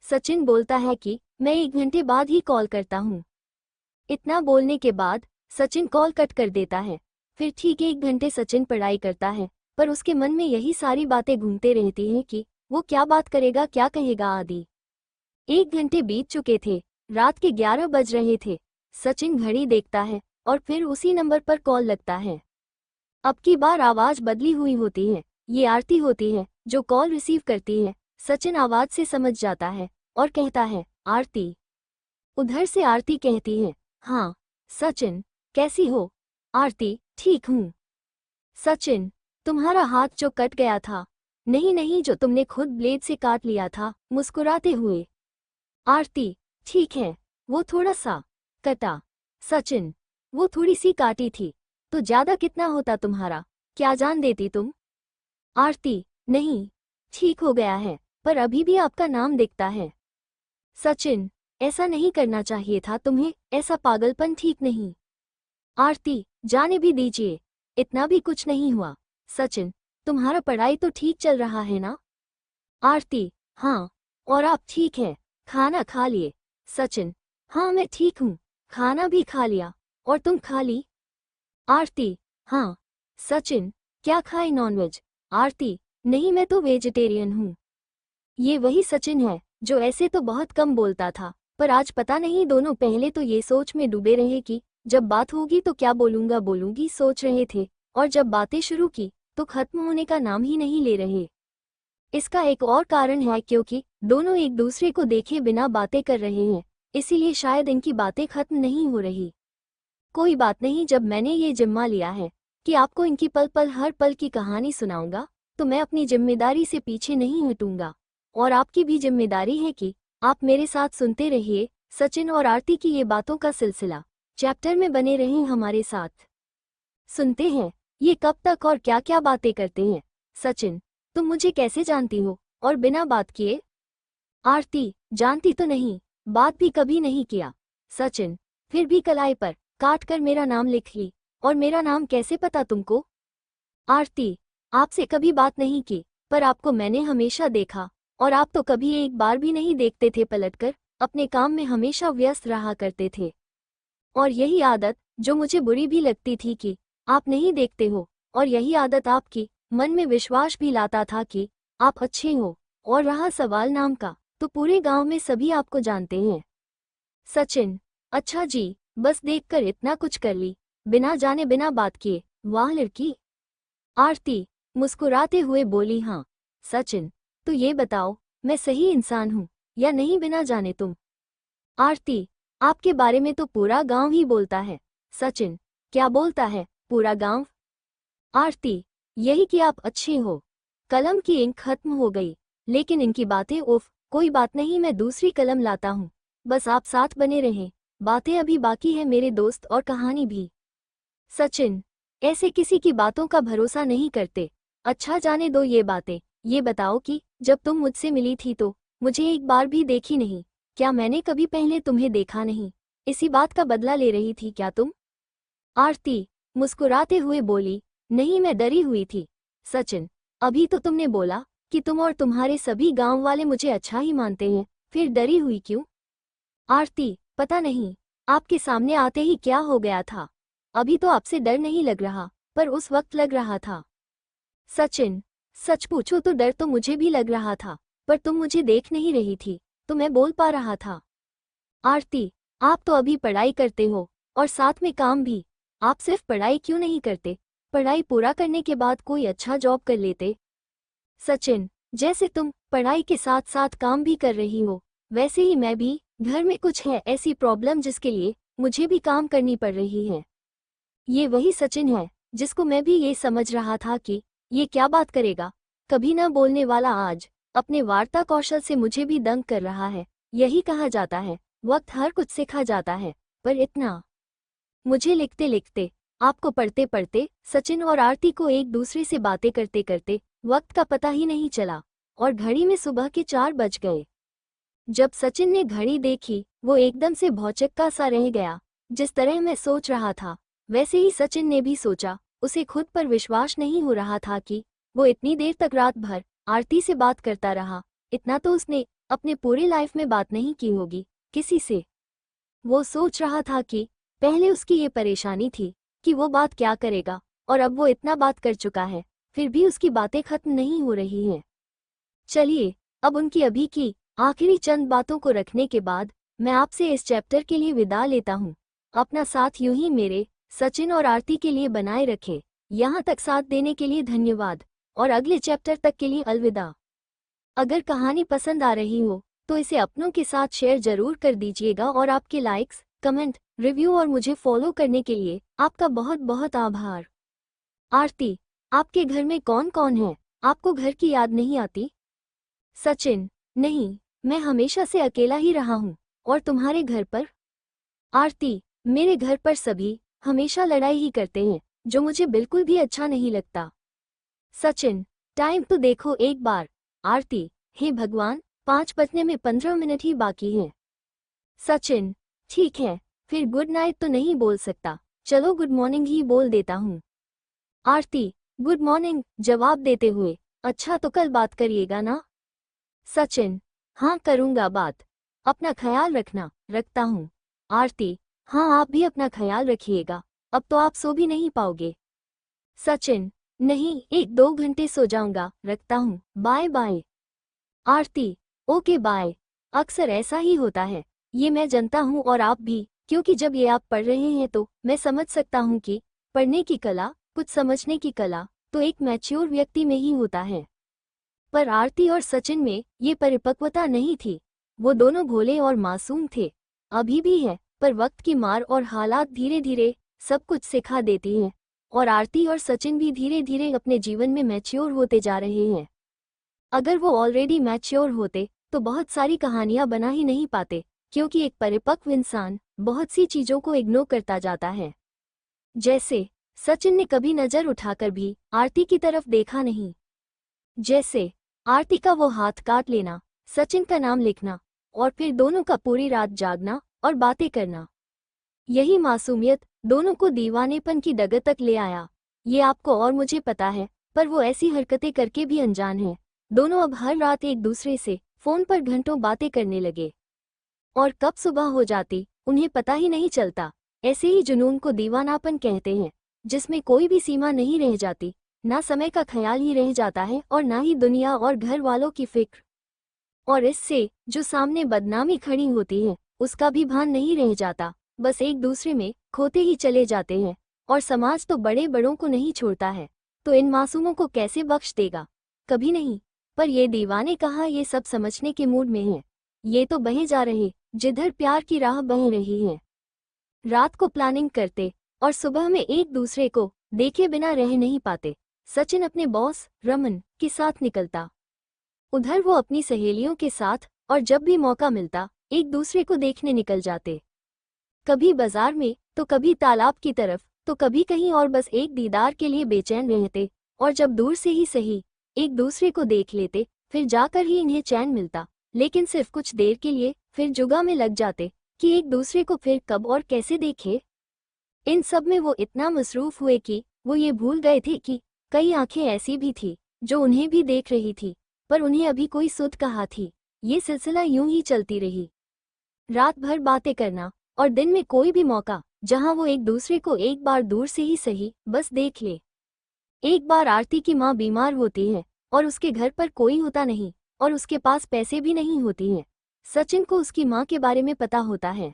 सचिन बोलता है कि मैं 1 घंटे बाद ही कॉल करता हूँ। इतना बोलने के बाद सचिन कॉल कट कर देता है। फिर ठीक 1 घंटे सचिन पढ़ाई करता है, पर उसके मन में यही सारी बातें घूमते रहती हैं कि वो क्या बात करेगा, क्या कहेगा आदि। 1 घंटे बीत चुके थे, रात के 11 बज रहे थे। सचिन घड़ी देखता है और फिर उसी नंबर पर कॉल लगता है। अब की बार आवाज बदली हुई होती है। ये आरती होती है जो कॉल रिसीव करती है। सचिन आवाज से समझ जाता है और कहता है, आरती। उधर से आरती कहती है, हाँ सचिन, कैसी हो? आरती, ठीक हूँ। सचिन, तुम्हारा हाथ जो कट गया था। नहीं नहीं, जो तुमने खुद ब्लेड से काट लिया था। मुस्कुराते हुए आरती, ठीक है, वो थोड़ा सा कटा। सचिन, वो थोड़ी सी काटी थी, तो ज्यादा कितना होता तुम्हारा? क्या जान देती तुम? आरती, नहीं, ठीक हो गया है, पर अभी भी आपका नाम दिखता है। सचिन, ऐसा नहीं करना चाहिए था तुम्हें, ऐसा पागलपन ठीक नहीं। आरती, जाने भी दीजिए, इतना भी कुछ नहीं हुआ। सचिन, तुम्हारा पढ़ाई तो ठीक चल रहा है ना? आरती, हाँ, और आप ठीक है? खाना खा लिए? सचिन, हाँ मैं ठीक हूँ, खाना भी खा लिया। और तुम खा ली? आरती, हाँ। सचिन, क्या खाए, नॉनवेज? आरती, नहीं मैं तो वेजिटेरियन हूँ। ये वही सचिन है जो ऐसे तो बहुत कम बोलता था, पर आज पता नहीं दोनों पहले तो ये सोच में डूबे रहे कि जब बात होगी तो क्या बोलूंगा बोलूंगी सोच रहे थे, और जब बातें शुरू की तो खत्म होने का नाम ही नहीं ले रहे। इसका एक और कारण है क्योंकि दोनों एक दूसरे को देखे बिना बातें कर रहे हैं, इसीलिए शायद इनकी बातें खत्म नहीं हो रही। कोई बात नहीं, जब मैंने ये जिम्मा लिया है कि आपको इनकी पल पल हर पल की कहानी सुनाऊंगा, तो मैं अपनी जिम्मेदारी से पीछे नहीं हटूंगा। और आपकी भी जिम्मेदारी है कि आप मेरे साथ सुनते रहिए सचिन और आरती की ये बातों का सिलसिला। चैप्टर में बने रहें हमारे साथ। सुनते हैं ये कब तक और क्या क्या बातें करते हैं। सचिन, तुम मुझे कैसे जानती हो और बिना बात किए? आरती, जानती तो नहीं, बात भी कभी नहीं किया। सचिन, फिर भी कलाई पर काट कर मेरा नाम लिख ली, और मेरा नाम कैसे पता तुमको? आरती, आपसे कभी बात नहीं की, पर आपको मैंने हमेशा देखा, और आप तो कभी एक बार भी नहीं देखते थे पलटकर, अपने काम में हमेशा व्यस्त रहा करते थे। और यही आदत जो मुझे बुरी भी लगती थी कि आप नहीं देखते हो, और यही आदत आपकी मन में विश्वास भी लाता था कि आप अच्छे हो। और रहा सवाल नाम का, तो पूरे गांव में सभी आपको जानते हैं। सचिन, अच्छा जी, बस देखकर इतना कुछ कर ली, बिना जाने बिना बात किए। वाह लड़की। आरती, मुस्कुराते हुए बोली, हाँ। सचिन, तो ये बताओ, मैं सही इंसान हूँ या नहीं बिना जाने तुम? आरती, आपके बारे में तो पूरा गांव ही बोलता है। सचिन, क्या बोलता है पूरा गांव? आरती, यही कि आप अच्छे हो। कलम की इंक खत्म हो गई, लेकिन इनकी बातें, उफ, कोई बात नहीं, मैं दूसरी कलम लाता हूँ। बस आप साथ बने रहें, बातें अभी बाकी है मेरे दोस्त, और कहानी भी। सचिन, ऐसे किसी की बातों का भरोसा नहीं करते। अच्छा जाने दो ये बातें, ये बताओ कि जब तुम मुझसे मिली थी तो मुझे एक बार भी देखी नहीं। क्या मैंने कभी पहले तुम्हें देखा नहीं? इसी बात का बदला ले रही थी क्या तुम? आरती, मुस्कुराते हुए बोली, नहीं मैं डरी हुई थी। सचिन, अभी तो तुमने बोला कि तुम और तुम्हारे सभी गांव वाले मुझे अच्छा ही मानते हैं, फिर डरी हुई क्यों? आरती, पता नहीं, आपके सामने आते ही क्या हो गया था। अभी तो आपसे डर नहीं लग रहा, पर उस वक्त लग रहा था। सचिन, सच पूछो तो डर तो मुझे भी लग रहा था, पर तुम मुझे देख नहीं रही थी, तो मैं बोल पा रहा था। आरती, आप तो अभी पढ़ाई करते हो, और साथ में काम भी। आप सिर्फ पढ़ाई क्यों नहीं करते? पढ़ाई पूरा करने के बाद कोई अच्छा जॉब कर लेते। सचिन, जैसे तुम पढ़ाई के साथ साथ काम भी कर रही हो, वैसे ही मैं भी। घर में कुछ है ऐसी प्रॉब्लम जिसके लिए मुझे भी काम करनी पड़ रही है। ये वही सचिन है जिसको मैं भी ये समझ रहा था कि ये क्या बात करेगा, कभी ना बोलने वाला आज अपने वार्ता कौशल से मुझे भी दंग कर रहा है। यही कहा जाता है, वक्त हर कुछ सिखा जाता है, पर इतना। मुझे लिखते लिखते, आपको पढ़ते पढ़ते, सचिन और आरती को एक दूसरे से बातें करते करते वक्त का पता ही नहीं चला, और घड़ी में सुबह के 4 बज गए। जब सचिन ने घड़ी देखी, वो एकदम से भौचक्का सा रह गया। जिस तरह मैं सोच रहा था, वैसे ही सचिन ने भी सोचा। उसे खुद पर विश्वास नहीं हो रहा था कि वो इतनी देर तक रात भर आरती से बात करता रहा। इतना तो उसने अपने पूरे लाइफ में बात नहीं की होगी किसी से। वो सोच रहा था कि पहले उसकी ये परेशानी थी कि वो बात क्या करेगा, और अब वो इतना बात कर चुका है, फिर भी उसकी बातें खत्म नहीं हो रही हैं। चलिए, अब उनकी अभी की आखिरी चंद बातों को रखने के बाद मैं आपसे इस चैप्टर के लिए विदा लेता हूँ। अपना साथ यूं ही मेरे, सचिन और आरती के लिए बनाए रखें। यहाँ तक साथ देने के लिए धन्यवाद और अगले चैप्टर तक के लिए अलविदा। अगर कहानी पसंद आ रही हो तो इसे अपनों के साथ शेयर जरूर कर दीजिएगा और आपके लाइक्स, कमेंट, रिव्यू और मुझे फॉलो करने के लिए आपका बहुत बहुत आभार। आरती, आपके घर में कौन कौन है? आपको घर की याद नहीं आती? सचिन, नहीं, मैं हमेशा से अकेला ही रहा हूँ। और तुम्हारे घर पर? आरती, मेरे घर पर सभी हमेशा लड़ाई ही करते हैं, जो मुझे बिल्कुल भी अच्छा नहीं लगता। सचिन, टाइम तो देखो एक बार। आरती, हे भगवान, 5 बजने में 15 मिनट ही बाकी हैं। सचिन, ठीक है, फिर गुड नाइट तो नहीं बोल सकता, चलो गुड मॉर्निंग ही बोल देता हूँ। आरती, गुड मॉर्निंग जवाब देते हुए, अच्छा तो कल बात करिएगा ना? सचिन, हाँ करूँगा बात। अपना ख्याल रखना। रखता हूँ। आरती, हाँ आप भी अपना ख्याल रखिएगा, अब तो आप सो भी नहीं पाओगे। सचिन, नहीं 1-2 घंटे सो जाऊंगा, रखता हूँ, बाय बाय। आरती, ओके बाय। अक्सर ऐसा ही होता है, ये मैं जानता हूँ और आप भी, क्योंकि जब ये आप पढ़ रहे हैं तो मैं समझ सकता हूँ कि पढ़ने की कला, कुछ समझने की कला तो एक मैच्योर व्यक्ति में ही होता है। पर आरती और सचिन में ये परिपक्वता नहीं थी। वो दोनों भोले और मासूम थे, अभी भी है, पर वक्त की मार और हालात धीरे धीरे सब कुछ सिखा देती हैं और आरती और सचिन भी धीरे धीरे अपने जीवन में मैच्योर होते जा रहे हैं। अगर वो ऑलरेडी मैच्योर होते तो बहुत सारी कहानियां बना ही नहीं पाते, क्योंकि एक परिपक्व इंसान बहुत सी चीजों को इग्नोर करता जाता है। जैसे सचिन ने कभी नजर उठाकर भी आरती की तरफ देखा नहीं। जैसे आरती का वो हाथ काट लेना, सचिन का नाम लिखना और फिर दोनों का पूरी रात जागना और बातें करना। यही मासूमियत दोनों को दीवानेपन की डगर तक ले आया। ये आपको और मुझे पता है, पर वो ऐसी हरकतें करके भी अनजान हैं। दोनों अब हर रात एक दूसरे से फोन पर घंटों बातें करने लगे और कब सुबह हो जाती उन्हें पता ही नहीं चलता। ऐसे ही जुनून को दीवानापन कहते हैं, जिसमें कोई भी सीमा नहीं रह जाती, ना समय का ख्याल ही रह जाता है और ना ही दुनिया और घर वालों की फिक्र। और इससे जो सामने बदनामी खड़ी होती है उसका भी भान नहीं रह जाता, बस एक दूसरे में खोते ही चले जाते हैं। और समाज तो बड़े बड़ों को नहीं छोड़ता है, तो इन मासूमों को कैसे बख्श देगा? कभी नहीं। पर ये दीवाने कहाँ ये सब समझने के मूड में हैं। ये तो बहे जा रहे जिधर प्यार की राह बह रही है। रात को प्लानिंग करते और सुबह में एक दूसरे को देखे बिना रह नहीं पाते। सचिन अपने बॉस रमन के साथ निकलता, उधर वो अपनी सहेलियों के साथ, और जब भी मौका मिलता एक दूसरे को देखने निकल जाते। कभी बाजार में तो कभी तालाब की तरफ तो कभी कहीं और, बस एक दीदार के लिए बेचैन रहते। और जब दूर से ही सही एक दूसरे को देख लेते, फिर जाकर ही इन्हें चैन मिलता, लेकिन सिर्फ कुछ देर के लिए, फिर जुगा में लग जाते कि एक दूसरे को फिर कब और कैसे देखे। इन सब में वो इतना मसरूफ हुए कि वो ये भूल गए थे कि कई आंखें ऐसी भी थी जो उन्हें भी देख रही थी, पर उन्हें अभी कोई सुध कहाँ थी। ये सिलसिला यूं ही चलती रही, रात भर बातें करना और दिन में कोई भी मौका जहां वो एक दूसरे को एक बार दूर से ही सही बस देख ले। एक बार आरती की माँ बीमार होती है और उसके घर पर कोई होता नहीं और उसके पास पैसे भी नहीं होती हैं। सचिन को उसकी माँ के बारे में पता होता है।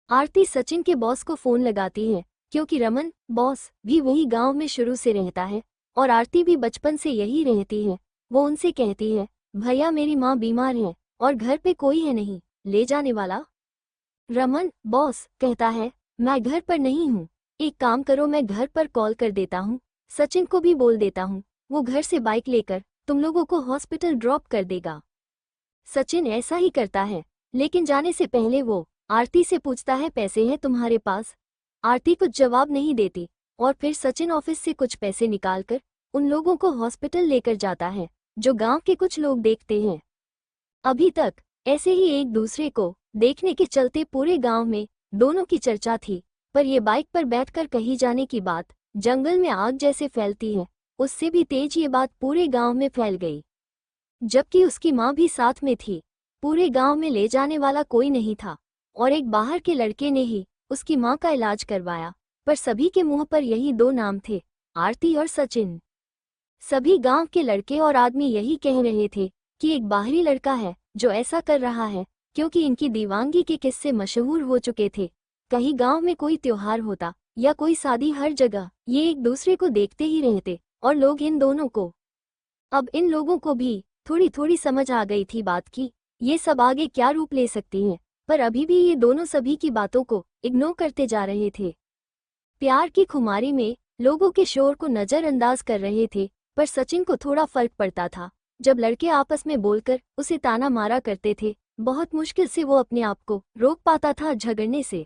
आरती सचिन के बॉस को फोन लगाती है, क्योंकि रमन बॉस भी वही गांव में शुरू से रहता है और आरती भी बचपन से यही रहती है। वो उनसे कहती है, भैया मेरी माँ बीमार है और घर पे कोई है नहीं ले जाने वाला। रमन बॉस कहता है, मैं घर पर नहीं हूँ, एक काम करो मैं घर पर कॉल कर देता हूँ, सचिन को भी बोल देता हूँ, वो घर से बाइक लेकर तुम लोगों को हॉस्पिटल ड्रॉप कर देगा। सचिन ऐसा ही करता है, लेकिन जाने से पहले वो आरती से पूछता है, पैसे हैं तुम्हारे पास? आरती कुछ जवाब नहीं देती और फिर सचिन ऑफिस से कुछ पैसे निकालकर उन लोगों को हॉस्पिटल लेकर जाता है, जो गांव के कुछ लोग देखते हैं। अभी तक ऐसे ही एक दूसरे को देखने के चलते पूरे गांव में दोनों की चर्चा थी, पर ये बाइक पर बैठकर कही जाने की बात जंगल में आग जैसे फैलती है, उससे भी तेज ये बात पूरे गांव में फैल गई। जबकि उसकी माँ भी साथ में थी। पूरे गांव में ले जाने वाला कोई नहीं था और एक बाहर के लड़के ने ही उसकी माँ का इलाज करवाया, पर सभी के मुंह पर यही 2 नाम थे, आरती और सचिन। सभी गांव के लड़के और आदमी यही कह रहे थे कि एक बाहरी लड़का है जो ऐसा कर रहा है, क्योंकि इनकी दीवानगी के किस्से मशहूर हो चुके थे। कहीं गांव में कोई त्योहार होता या कोई शादी, हर जगह ये एक दूसरे को देखते ही रहते और लोग इन दोनों को। अब इन लोगों को भी थोड़ी थोड़ी समझ आ गई थी बात की ये सब आगे क्या रूप ले सकती हैं, पर अभी भी ये दोनों सभी की बातों को इग्नोर करते जा रहे थे। प्यार की खुमारी में लोगों के शोर को नज़रअंदाज कर रहे थे, पर सचिन को थोड़ा फर्क पड़ता था जब लड़के आपस में बोलकर उसे ताना मारा करते थे। बहुत मुश्किल से वो अपने आप को रोक पाता था झगड़ने से।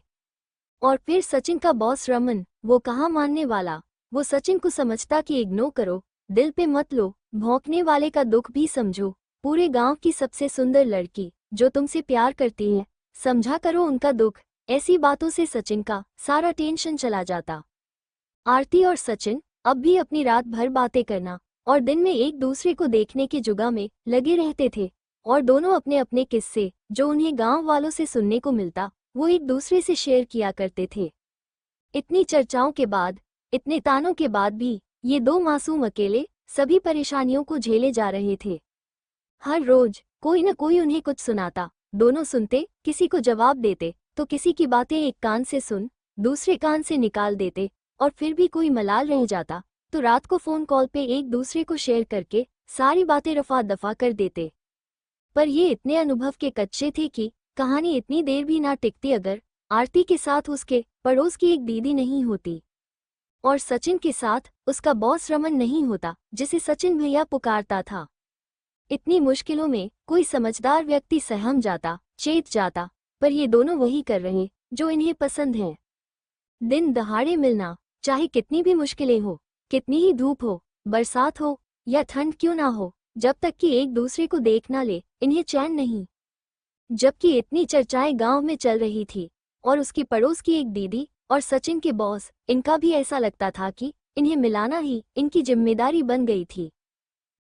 और फिर सचिन का बॉस रमन, वो कहाँ मानने वाला। वो सचिन को समझता कि इग्नोर करो, दिल पे मत लो, भौंकने वाले का दुख भी समझो। पूरे गांव की सबसे सुंदर लड़की जो तुमसे प्यार करती है, समझा करो उनका दुख। ऐसी बातों से सचिन का सारा टेंशन चला जाता। आरती और सचिन अब भी अपनी रात भर बातें करना और दिन में एक दूसरे को देखने के जुगा में लगे रहते थे, और दोनों अपने अपने किस्से जो उन्हें गांव वालों से सुनने को मिलता वो एक दूसरे से शेयर किया करते थे। इतनी चर्चाओं के बाद, इतने तानों के बाद भी ये दो मासूम अकेले सभी परेशानियों को झेले जा रहे थे। हर रोज कोई न कोई उन्हें कुछ सुनाता, दोनों सुनते, किसी को जवाब देते तो किसी की बातें एक कान से सुन दूसरे कान से निकाल देते, और फिर भी कोई मलाल रह जाता तो रात को फोन कॉल पे एक दूसरे को शेयर करके सारी बातें रफा दफा कर देते। पर ये इतने अनुभव के कच्चे थे कि कहानी इतनी देर भी ना टिकती अगर आरती के साथ उसके पड़ोस की एक दीदी नहीं होती, और सचिन के साथ उसका बॉस रमन नहीं होता जिसे सचिन भैया पुकारता था। इतनी मुश्किलों में कोई समझदार व्यक्ति सहम जाता, चेत जाता, पर ये दोनों वही कर रहे जो इन्हें पसंद है। दिन दहाड़े मिलना, चाहे कितनी भी मुश्किलें हो, कितनी ही धूप हो, बरसात हो या ठंड क्यों ना हो, जब तक कि एक दूसरे को देख ना ले इन्हें चैन नहीं। जबकि इतनी चर्चाएं गांव में चल रही थी और उसकी पड़ोस की एक दीदी और सचिन के बॉस, इनका भी ऐसा लगता था कि इन्हें मिलाना ही इनकी जिम्मेदारी बन गई थी।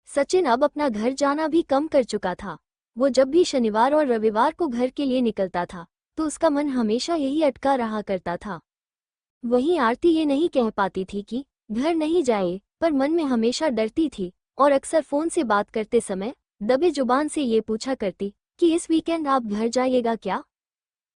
सचिन अब अपना घर जाना भी कम कर चुका था। वो जब भी शनिवार और रविवार को घर के लिए निकलता था तो उसका मन हमेशा यही अटका रहा करता था। वहीं आरती ये नहीं कह पाती थी कि घर नहीं जाए, पर मन में हमेशा डरती थी और अक्सर फोन से बात करते समय दबे जुबान से ये पूछा करती कि इस वीकेंड आप घर जाइएगा क्या।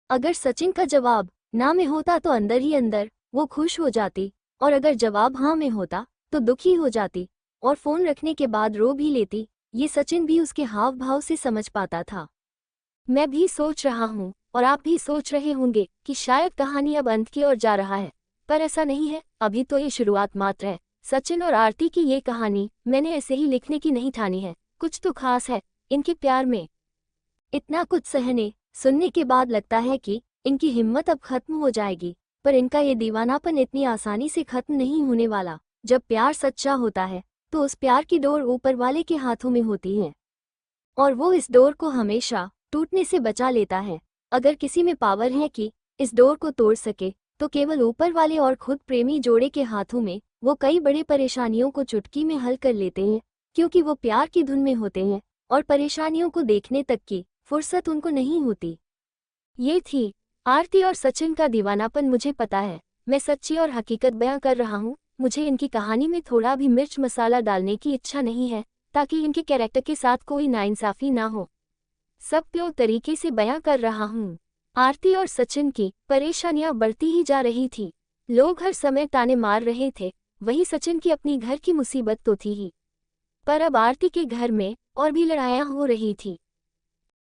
अगर सचिन का जवाब ना में होता तो अंदर ही अंदर वो खुश हो जाती, और अगर जवाब हाँ में होता तो दुखी हो जाती और फोन रखने के बाद रो भी लेती। ये सचिन भी उसके हाव भाव से समझ पाता था। मैं भी सोच रहा हूँ और आप भी सोच रहे होंगे कि शायद कहानी अब अंत की ओर जा रहा है, पर ऐसा नहीं है। अभी तो ये शुरुआत मात्र है। सचिन और आरती की ये कहानी मैंने ऐसे ही लिखने की नहीं ठानी है। कुछ तो खास है इनके प्यार में। इतना कुछ सहने सुनने के बाद लगता है कि इनकी हिम्मत अब खत्म हो जाएगी, पर इनका ये दीवानापन इतनी आसानी से खत्म नहीं होने वाला। जब प्यार सच्चा होता है तो उस प्यार की डोर ऊपर वाले के हाथों में होती है, और वो इस डोर को हमेशा टूटने से बचा लेता है। अगर किसी में पावर है कि इस डोर को तोड़ सके तो केवल ऊपर वाले और खुद प्रेमी जोड़े के हाथों में। वो कई बड़े परेशानियों को चुटकी में हल कर लेते हैं, क्योंकि वो प्यार की धुन में होते हैं और परेशानियों को देखने तक की फुर्सत उनको नहीं होती। ये थी आरती और सचिन का दीवानापन। मुझे पता है मैं सच्ची और हकीकत बयां कर रहा हूँ। मुझे इनकी कहानी में थोड़ा भी मिर्च मसाला डालने की इच्छा नहीं है, ताकि इनके कैरेक्टर के साथ कोई नाइंसाफी ना हो। सब प्योर तरीके से बयां कर रहा हूँ। आरती और सचिन की परेशानियां बढ़ती ही जा रही थी। लोग हर समय ताने मार रहे थे, वही सचिन की अपनी घर की मुसीबत तो थी ही, पर अब आरती के घर में और भी लड़ाइयां हो रही थी।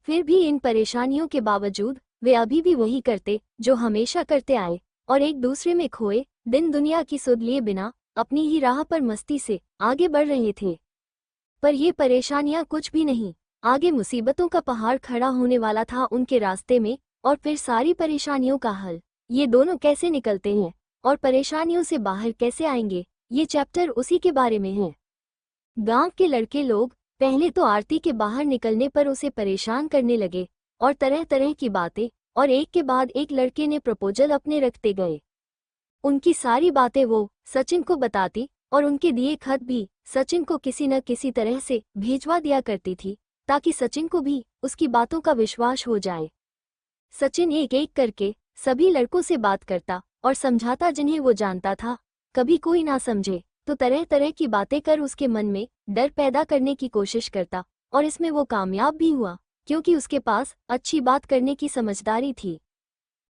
फिर भी इन परेशानियों के बावजूद वे अभी भी वही करते जो हमेशा करते आए, और एक दूसरे में खोए दिन दुनिया की सुध लिए बिना अपनी ही राह पर मस्ती से आगे बढ़ रहे थे। पर ये परेशानियां कुछ भी नहीं, आगे मुसीबतों का पहाड़ खड़ा होने वाला था उनके रास्ते में। और फिर सारी परेशानियों का हल ये दोनों कैसे निकलते हैं और परेशानियों से बाहर कैसे आएंगे, ये चैप्टर उसी के बारे में है। गांव के लड़के लोग पहले तो आरती के बाहर निकलने पर उसे परेशान करने लगे और तरह तरह की बातें, और एक के बाद एक लड़के ने प्रपोजल अपने रखते गए। उनकी सारी बातें वो सचिन को बताती और उनके दिए खत भी सचिन को किसी न किसी तरह से भेजवा दिया करती थी, ताकि सचिन को भी उसकी बातों का विश्वास हो जाए। सचिन एक एक करके सभी लड़कों से बात करता और समझाता जिन्हें वो जानता था। कभी कोई ना समझे तो तरह तरह की बातें कर उसके मन में डर पैदा करने की कोशिश करता, और इसमें वो कामयाब भी हुआ, क्योंकि उसके पास अच्छी बात करने की समझदारी थी।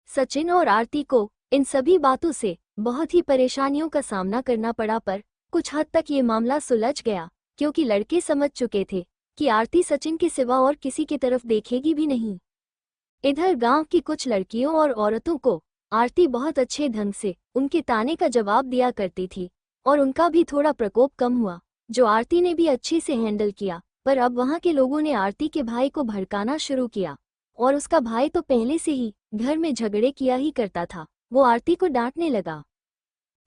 सचिन और आरती को इन सभी बातों से बहुत ही परेशानियों का सामना करना पड़ा, पर कुछ हद तक ये मामला सुलझ गया, क्योंकि लड़के समझ चुके थे कि आरती सचिन के सिवा और किसी की तरफ देखेगी भी नहीं। इधर गांव की कुछ लड़कियों और औरतों को आरती बहुत अच्छे ढंग से उनके ताने का जवाब दिया करती थी, और उनका भी थोड़ा प्रकोप कम हुआ, जो आरती ने भी अच्छे से हैंडल किया। पर अब वहां के लोगों ने आरती के भाई को भड़काना शुरू किया, और उसका भाई तो पहले से ही घर में झगड़े किया ही करता था, वो आरती को डांटने लगा।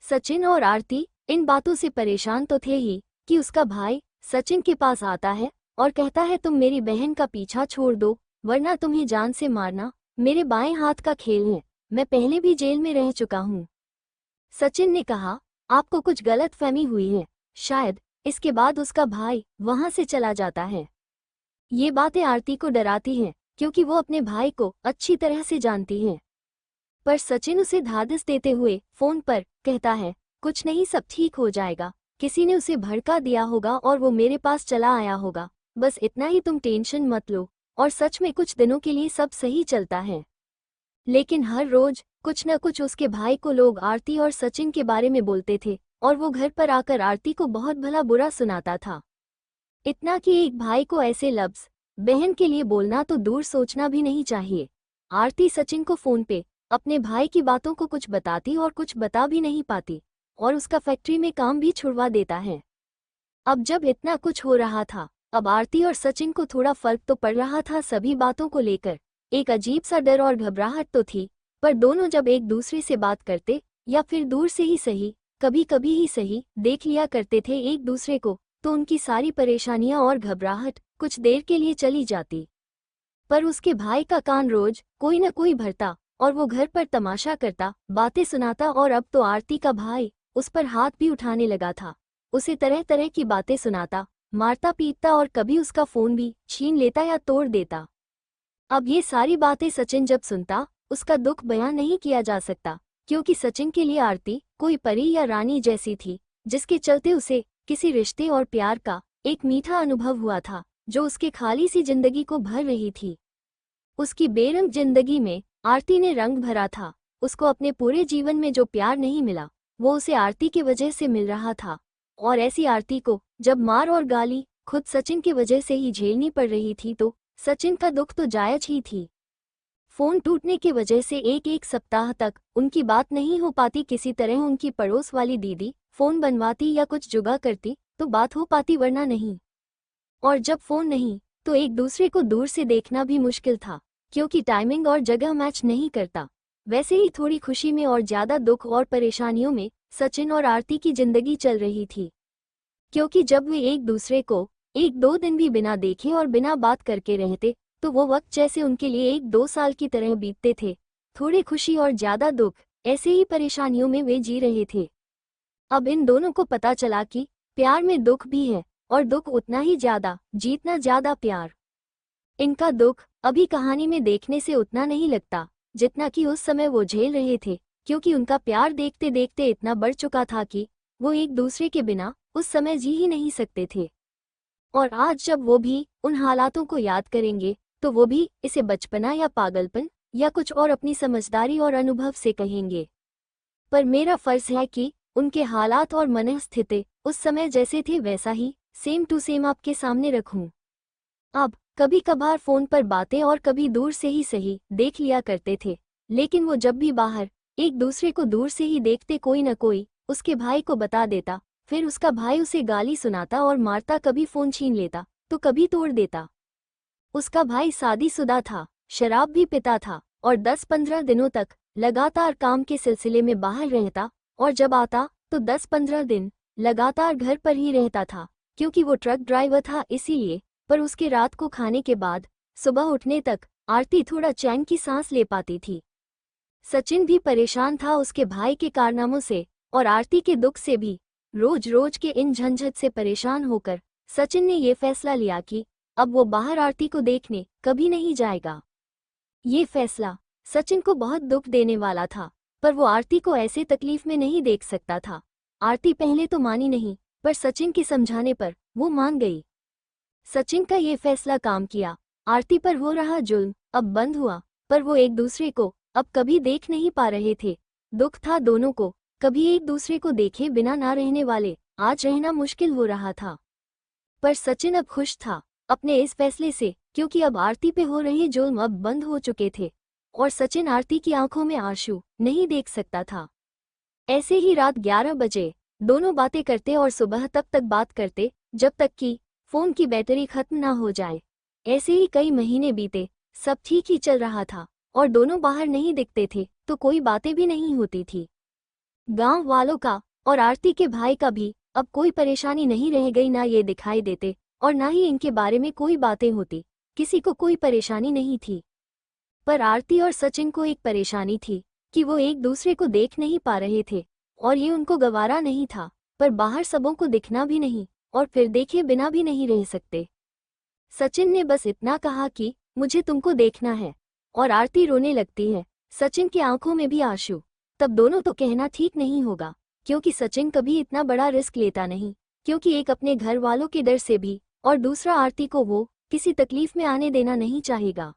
सचिन और आरती इन बातों से परेशान तो थे ही कि उसका भाई सचिन के पास आता है और कहता है, तुम मेरी बहन का पीछा छोड़ दो वरना तुम्हें जान से मारना मेरे बाएं हाथ का खेल है, मैं पहले भी जेल में रह चुका हूँ। सचिन ने कहा, आपको कुछ गलतफहमी हुई है शायद। इसके बाद उसका भाई वहां से चला जाता है। ये बातें आरती को डराती हैं, क्योंकि वो अपने भाई को अच्छी तरह से जानती है। पर सचिन उसे धादिस देते हुए फोन पर कहता है, कुछ नहीं, सब ठीक हो जाएगा, किसी ने उसे भड़का दिया होगा और वो मेरे पास चला आया होगा, बस इतना ही, तुम टेंशन मत लो। और सच में कुछ दिनों के लिए सब सही चलता है, लेकिन हर रोज कुछ न कुछ उसके भाई को लोग आरती और सचिन के बारे में बोलते थे, और वो घर पर आकर आरती को बहुत भला बुरा सुनाता था। इतना कि एक भाई को ऐसे लफ्ज बहन के लिए बोलना तो दूर सोचना भी नहीं चाहिए। आरती सचिन को फोन पे अपने भाई की बातों को कुछ बताती और कुछ बता भी नहीं पाती, और उसका फैक्ट्री में काम भी छुड़वा देता है। अब जब इतना कुछ हो रहा था, अब आरती और सचिन को थोड़ा फर्क तो पड़ रहा था सभी बातों को लेकर। एक अजीब सा डर और घबराहट तो थी, पर दोनों जब एक दूसरे से बात करते या फिर दूर से ही सही, कभी कभी ही सही, देख लिया करते थे एक दूसरे को, तो उनकी सारी परेशानियां और घबराहट कुछ देर के लिए चली जाती। पर उसके भाई का कान रोज कोई न कोई भरता, और वो घर पर तमाशा करता, बातें सुनाता, और अब तो आरती का भाई उस पर हाथ भी उठाने लगा था, उसे तरह तरह की बातें सुनाता, मारता पीटता, और कभी उसका फोन भी छीन लेता या तोड़ देता। अब ये सारी बातें सचिन जब सुनता, उसका दुख बयां नहीं किया जा सकता, क्योंकि सचिन के लिए आरती कोई परी या रानी जैसी थी, जिसके चलते उसे किसी रिश्ते और प्यार का एक मीठा अनुभव हुआ था, जो उसके खाली सी जिंदगी को भर रही थी। उसकी बेरंग जिंदगी में आरती ने रंग भरा था। उसको अपने पूरे जीवन में जो प्यार नहीं मिला, वो उसे आरती की वजह से मिल रहा था, और ऐसी आरती को जब मार और गाली खुद सचिन की वजह से ही झेलनी पड़ रही थी, तो सचिन का दुख तो जायज ही थी। फोन टूटने की वजह से एक एक सप्ताह तक उनकी बात नहीं हो पाती। किसी तरह उनकी पड़ोस वाली दीदी फोन बनवाती या कुछ जुगाड़ करती तो बात हो पाती, वरना नहीं। और जब फोन नहीं तो एक दूसरे को दूर से देखना भी मुश्किल था, क्योंकि टाइमिंग और जगह मैच नहीं करता। वैसे ही थोड़ी खुशी में और ज्यादा दुख और परेशानियों में सचिन और आरती की जिंदगी चल रही थी, क्योंकि जब वे एक दूसरे को एक दो दिन भी बिना देखे और बिना बात करके रहते, तो वो वक्त जैसे उनके लिए एक दो साल की तरह बीतते थे। थोड़ी खुशी और ज्यादा दुख, ऐसे ही परेशानियों में वे जी रहे थे। अब इन दोनों को पता चला कि प्यार में दुख भी है, और दुख उतना ही ज्यादा, जितना ज्यादा प्यार। इनका दुख अभी कहानी में देखने से उतना नहीं लगता जितना कि उस समय वो झेल रहे थे, क्योंकि उनका प्यार देखते देखते इतना बढ़ चुका था कि वो एक दूसरे के बिना उस समय जी ही नहीं सकते थे। और आज जब वो भी उन हालातों को याद करेंगे, तो वो भी इसे बचपना या पागलपन या कुछ और अपनी समझदारी और अनुभव से कहेंगे। पर मेरा फर्ज है कि उनके हालात और मनस्थिति उस समय जैसे थे वैसा ही सेम टू सेम आपके सामने रखूं। अब कभी कभार फोन पर बातें और कभी दूर से ही सही देख लिया करते थे, लेकिन वो जब भी बाहर एक दूसरे को दूर से ही देखते, कोई न कोई उसके भाई को बता देता, फिर उसका भाई उसे गाली सुनाता और मारता, कभी फोन छीन लेता तो कभी तोड़ देता। उसका भाई शादीशुदा था, शराब भी पीता था, और 10-15 दिनों तक लगातार काम के सिलसिले में बाहर रहता, और जब आता तो 10-15 दिन लगातार घर पर ही रहता था, क्योंकि वो ट्रक ड्राइवर था इसीलिए। पर उसके रात को खाने के बाद सुबह उठने तक आरती थोड़ा चैन की सांस ले पाती थी। सचिन भी परेशान था उसके भाई के कारनामों से और आरती के दुख से भी। रोज रोज के इन झंझट से परेशान होकर सचिन ने ये फैसला लिया कि अब वो बाहर आरती को देखने कभी नहीं जाएगा। ये फैसला सचिन को बहुत दुख देने वाला था, पर वो आरती को ऐसे तकलीफ में नहीं देख सकता था। आरती पहले तो मानी नहीं, पर सचिन के समझाने पर वो मान गई। सचिन का ये फैसला काम किया। आरती पर हो रहा जुल्म अब बंद हुआ, पर वो एक दूसरे को अब कभी देख नहीं पा रहे थे। दुख था दोनों को, कभी एक दूसरे को देखे बिना ना रहने वाले, आज रहना मुश्किल हो रहा था। पर सचिन अब खुश था अपने इस फैसले से, क्योंकि अब आरती पे हो रहे जुल्म अब बंद हो चुके थे और सचिन आरती की आंखों में आंसू नहीं देख सकता था। ऐसे ही रात 11 बजे दोनों बातें करते और सुबह तक बात करते, जब तक कि फोन की बैटरी खत्म ना हो जाए। ऐसे ही कई महीने बीते, सब ठीक ही चल रहा था और दोनों बाहर नहीं दिखते थे तो कोई बातें भी नहीं होती थी। गांव वालों का और आरती के भाई का भी अब कोई परेशानी नहीं रह गई, ना ये दिखाई देते और ना ही इनके बारे में कोई बातें होती। किसी को कोई परेशानी नहीं थी, पर आरती और सचिन को एक परेशानी थी कि वो एक दूसरे को देख नहीं पा रहे थे और ये उनको गवारा नहीं था। पर बाहर सबों को दिखना भी नहीं और फिर देखे बिना भी नहीं रह सकते। सचिन ने बस इतना कहा कि मुझे तुमको देखना है, और आरती रोने लगती है, सचिन की आंखों में भी आंसू। तब दोनों तो कहना ठीक नहीं होगा, क्योंकि सचिन कभी इतना बड़ा रिस्क लेता नहीं, क्योंकि एक अपने घर वालों के डर से भी और दूसरा आरती को वो किसी तकलीफ में आने देना नहीं चाहेगा।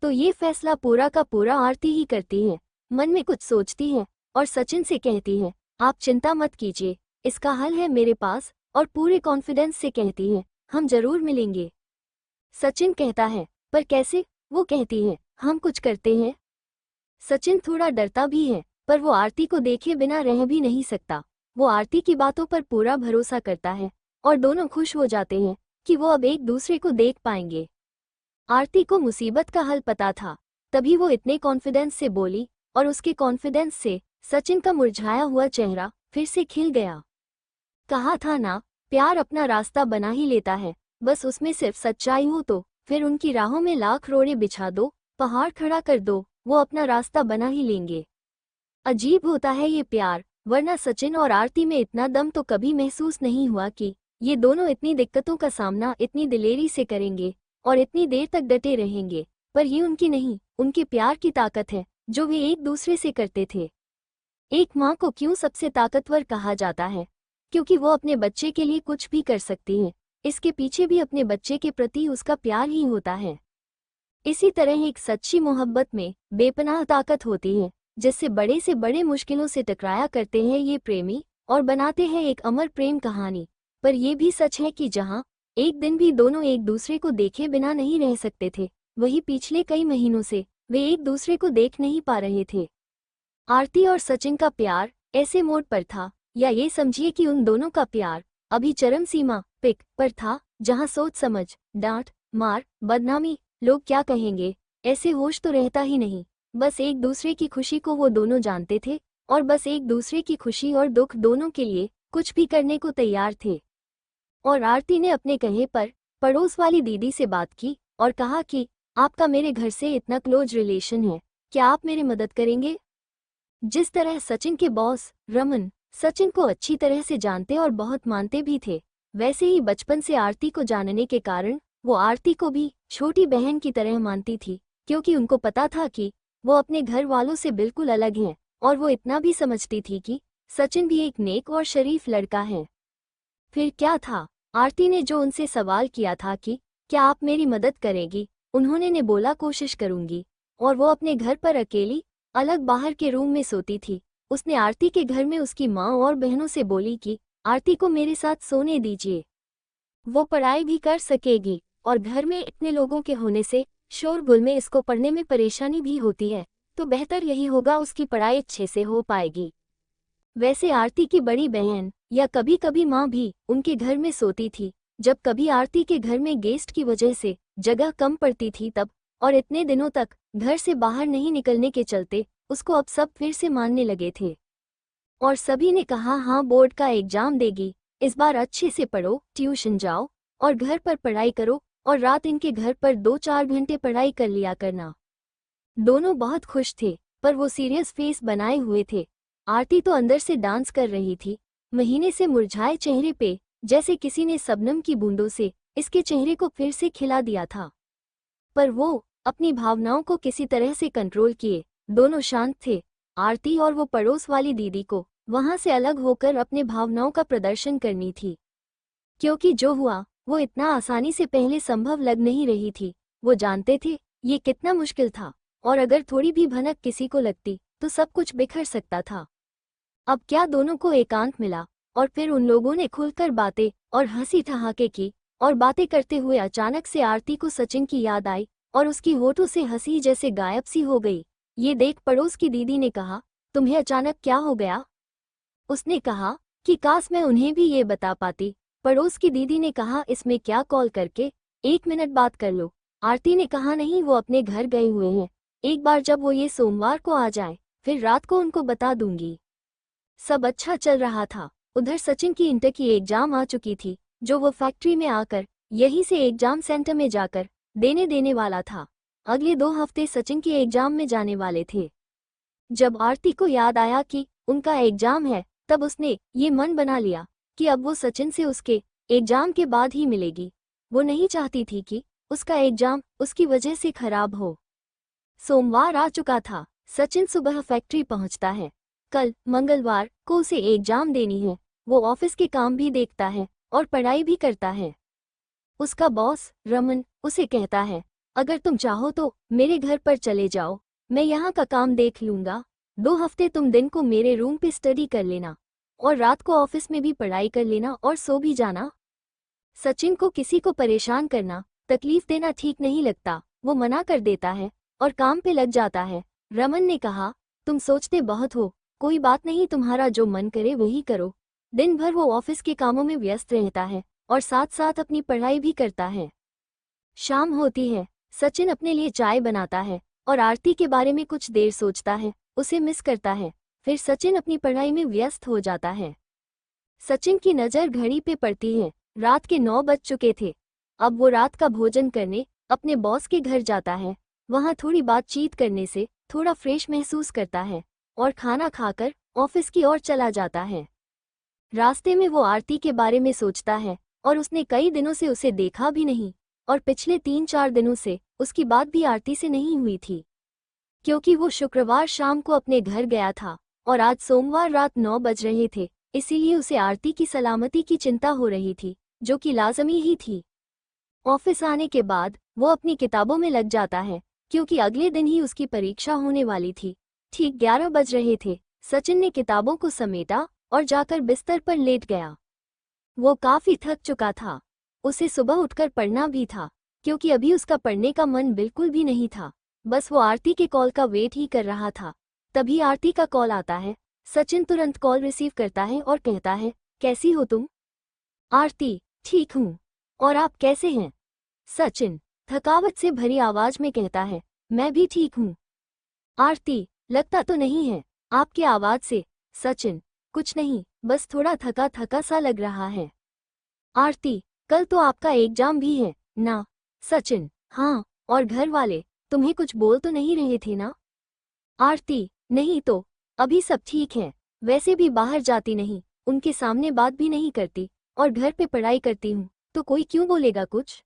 तो ये फैसला पूरा का पूरा आरती ही करती है। मन में कुछ सोचती है और सचिन से कहती है, आप चिंता मत कीजिए, इसका हल है मेरे पास, और पूरे कॉन्फिडेंस से कहती है, हम जरूर मिलेंगे। सचिन कहता है, पर कैसे? वो कहती है, हम कुछ करते हैं। सचिन थोड़ा डरता भी है, पर वो आरती को देखे बिना रह भी नहीं सकता। वो आरती की बातों पर पूरा भरोसा करता है और दोनों खुश हो जाते हैं कि वो अब एक दूसरे को देख पाएंगे। आरती को मुसीबत का हल पता था, तभी वो इतने कॉन्फिडेंस से बोली, और उसके कॉन्फिडेंस से सचिन का मुरझाया हुआ चेहरा फिर से खिल गया। कहा था ना, प्यार अपना रास्ता बना ही लेता है, बस उसमें सिर्फ सच्चाई हो तो फिर उनकी राहों में लाख रोड़े बिछा दो, पहाड़ खड़ा कर दो, वो अपना रास्ता बना ही लेंगे। अजीब होता है ये प्यार, वरना सचिन और आरती में इतना दम तो कभी महसूस नहीं हुआ कि ये दोनों इतनी दिक्कतों का सामना इतनी दिलेरी से करेंगे और इतनी देर तक डटे रहेंगे। पर ये उनकी नहीं, उनके प्यार की ताकत है जो वे एक दूसरे से करते थे। एक माँ को क्यों सबसे ताकतवर कहा जाता है? क्योंकि वो अपने बच्चे के लिए कुछ भी कर सकती है, इसके पीछे भी अपने बच्चे के प्रति उसका प्यार ही होता है। इसी तरह एक सच्ची मोहब्बत में बेपनाह ताकत होती है, जिससे बड़े से बड़े मुश्किलों से टकराया करते हैं ये प्रेमी और बनाते हैं एक अमर प्रेम कहानी। पर यह भी सच है कि जहाँ एक दिन भी दोनों एक दूसरे को देखे बिना नहीं रह सकते थे, वही पिछले कई महीनों से वे एक दूसरे को देख नहीं पा रहे थे। आरती और सचिन का प्यार ऐसे मोड़ पर था, या ये समझिए कि उन दोनों का प्यार अभी चरम सीमा पिक पर था, जहां सोच समझ, डांट मार, बदनामी, लोग क्या कहेंगे, ऐसे होश तो रहता ही नहीं। बस एक दूसरे की खुशी को वो दोनों जानते थे और बस एक दूसरे की खुशी और दुख दोनों के लिए कुछ भी करने को तैयार थे। और आरती ने अपने कहे पर पड़ोस वाली दीदी से बात की और कहा कि आपका मेरे घर से इतना क्लोज रिलेशन है, क्या आप मेरी मदद करेंगे? जिस तरह सचिन के बॉस रमन सचिन को अच्छी तरह से जानते और बहुत मानते भी थे, वैसे ही बचपन से आरती को जानने के कारण वो आरती को भी छोटी बहन की तरह मानती थी, क्योंकि उनको पता था कि वो अपने घर वालों से बिल्कुल अलग हैं, और वो इतना भी समझती थी कि सचिन भी एक नेक और शरीफ लड़का है। फिर क्या था, आरती ने जो उनसे सवाल किया था कि क्या आप मेरी मदद करेगी, उन्होंने ने बोला कोशिश करूंगी, और वो अपने घर पर अकेली अलग बाहर के रूम में सोती थी। उसने आरती के घर में उसकी माँ और बहनों से बोली कि आरती को मेरे साथ सोने दीजिए, वो पढ़ाई भी कर सकेगी, और घर में इतने लोगों के होने से शोरगुल में इसको पढ़ने में परेशानी भी होती है, तो बेहतर यही होगा उसकी पढ़ाई अच्छे से हो पाएगी। वैसे आरती की बड़ी बहन या कभी कभी माँ भी उनके घर में सोती थी, जब कभी आरती के घर में गेस्ट की वजह से जगह कम पड़ती थी तब, और इतने दिनों तक घर से बाहर नहीं निकलने के चलते उसको अब सब फिर से मानने लगे थे। और सभी ने कहा, हाँ बोर्ड का एग्जाम देगी, इस बार अच्छे से पढ़ो, ट्यूशन जाओ और घर पर पढ़ाई करो, और रात इनके घर पर 2-4 घंटे पढ़ाई कर लिया करना। दोनों बहुत खुश थे, पर वो सीरियस फेस बनाए हुए थे। आरती तो अंदर से डांस कर रही थी, महीने से मुरझाए चेहरे पे जैसे किसी ने शबनम की बूंदों से इसके चेहरे को फिर से खिला दिया था। पर वो अपनी भावनाओं को किसी तरह से कंट्रोल किए दोनों शांत थे। आरती और वो पड़ोस वाली दीदी को वहां से अलग होकर अपने भावनाओं का प्रदर्शन करनी थी, क्योंकि जो हुआ वो इतना आसानी से पहले संभव लग नहीं रही थी। वो जानते थे ये कितना मुश्किल था, और अगर थोड़ी भी भनक किसी को लगती तो सब कुछ बिखर सकता था। अब क्या दोनों को एकांत मिला, और फिर उन लोगों ने खुलकर बातें और हंसी ठहाके की, और बातें करते हुए अचानक से आरती को सचिन की याद आई, और उसकी होठों से हंसी जैसे गायब सी हो गई। ये देख पड़ोस की दीदी ने कहा, तुम्हें अचानक क्या हो गया? उसने कहा कि काश मैं उन्हें भी ये बता पाती। पड़ोस की दीदी ने कहा, इसमें क्या, कॉल करके 1 मिनट बात कर लो। आरती ने कहा, नहीं, वो अपने घर गए हुए हैं, एक बार जब वो ये सोमवार को आ जाए फिर रात को उनको बता दूंगी। सब अच्छा चल रहा था। उधर सचिन की इंटर की एग्जाम आ चुकी थी, जो वो फैक्ट्री में आकर यहीं से एग्जाम सेंटर में जाकर देने वाला था। अगले 2 हफ्ते सचिन के एग्जाम में जाने वाले थे। जब आरती को याद आया कि उनका एग्जाम है, तब उसने ये मन बना लिया कि अब वो सचिन से उसके एग्जाम के बाद ही मिलेगी। वो नहीं चाहती थी कि उसका एग्जाम उसकी वजह से खराब हो। सोमवार आ चुका था। सचिन सुबह फैक्ट्री पहुंचता है। कल मंगलवार को उसे एग्जाम देनी है। वो ऑफिस के काम भी देखता है और पढ़ाई भी करता है। उसका बॉस रमन उसे कहता है, अगर तुम चाहो तो मेरे घर पर चले जाओ, मैं यहाँ का काम देख लूंगा। 2 हफ्ते तुम दिन को मेरे रूम पे स्टडी कर लेना और रात को ऑफिस में भी पढ़ाई कर लेना और सो भी जाना। सचिन को किसी को परेशान करना, तकलीफ देना ठीक नहीं लगता। वो मना कर देता है और काम पे लग जाता है। रमन ने कहा, तुम सोचते बहुत हो, कोई बात नहीं, तुम्हारा जो मन करे वही करो। दिन भर वो ऑफिस के कामों में व्यस्त रहता है और साथ साथ अपनी पढ़ाई भी करता है। शाम होती है। सचिन अपने लिए चाय बनाता है और आरती के बारे में कुछ देर सोचता है, उसे मिस करता है। फिर सचिन अपनी पढ़ाई में व्यस्त हो जाता है। सचिन की नज़र घड़ी पे पड़ती है। रात के 9 बज चुके थे। अब वो रात का भोजन करने अपने बॉस के घर जाता है। वहाँ थोड़ी बातचीत करने से थोड़ा फ्रेश महसूस करता है और खाना खाकर ऑफिस की ओर चला जाता है। रास्ते में वो आरती के बारे में सोचता है, और उसने कई दिनों से उसे देखा भी नहीं, और पिछले 3-4 दिनों से उसकी बात भी आरती से नहीं हुई थी, क्योंकि वो शुक्रवार शाम को अपने घर गया था और आज सोमवार रात 9 बज रहे थे। इसीलिए उसे आरती की सलामती की चिंता हो रही थी, जो कि लाजमी ही थी। ऑफिस आने के बाद वो अपनी किताबों में लग जाता है, क्योंकि अगले दिन ही उसकी परीक्षा होने वाली थी। ठीक 11 बज रहे थे। सचिन ने किताबों को समेटा और जाकर बिस्तर पर लेट गया। वो काफी थक चुका था। उसे सुबह उठकर पढ़ना भी था, क्योंकि अभी उसका पढ़ने का मन बिल्कुल भी नहीं था। बस वो आरती के कॉल का वेट ही कर रहा था। तभी आरती का कॉल आता है। सचिन तुरंत कॉल रिसीव करता है और कहता है, कैसी हो तुम? आरती, ठीक हूँ। और आप कैसे हैं? सचिन थकावट से भरी आवाज में कहता है, मैं भी ठीक हूँ। आरती, लगता तो नहीं है आपकी आवाज से। सचिन, कुछ नहीं, बस थोड़ा थका थका सा लग रहा है। आरती, कल तो आपका एग्जाम भी है ना? सचिन, हाँ, और घर वाले तुम्हें कुछ बोल तो नहीं रहे थे ना? आरती, नहीं तो, अभी सब ठीक है। वैसे भी बाहर जाती नहीं, उनके सामने बात भी नहीं करती, और घर पे पढ़ाई करती हूँ, तो कोई क्यों बोलेगा कुछ?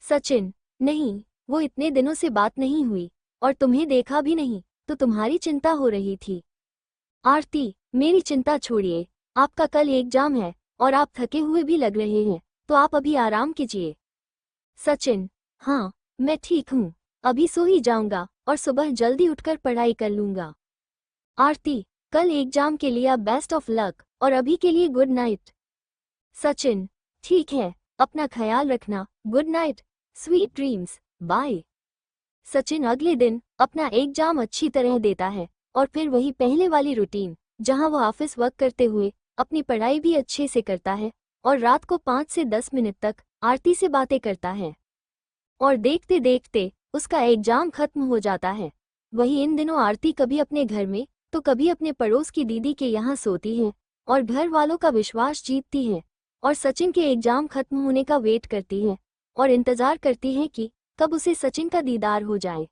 सचिन, नहीं, वो इतने दिनों से बात नहीं हुई और तुम्हें देखा भी नहीं, तो तुम्हारी चिंता हो रही थी। आरती, मेरी चिंता छोड़िए, आपका कल एग्जाम है और आप थके हुए भी लग रहे हैं, तो आप अभी आराम कीजिए। सचिन, हाँ, मैं ठीक हूँ, अभी सो ही जाऊंगा और सुबह जल्दी उठकर पढ़ाई कर लूंगा। आरती, कल एग्जाम के लिए बेस्ट ऑफ लक, और अभी के लिए गुड नाइट। सचिन, ठीक है, अपना ख्याल रखना, good night, sweet dreams, bye. Sachin अगले दिन अपना एग्जाम अच्छी तरह देता है और फिर वही पहले वाली रूटीन, जहां वो ऑफिस वर्क करते हुए अपनी पढ़ाई भी अच्छे से करता है और रात को 5 से 10 मिनट तक आरती से बातें करता है। और देखते देखते उसका एग्जाम खत्म हो जाता है। वही इन दिनों आरती कभी अपने घर में तो कभी अपने पड़ोस की दीदी के यहाँ सोती है और घर वालों का विश्वास जीतती है, और सचिन के एग्जाम खत्म होने का वेट करती है और इंतजार करती है कि कब उसे सचिन का दीदार हो जाए।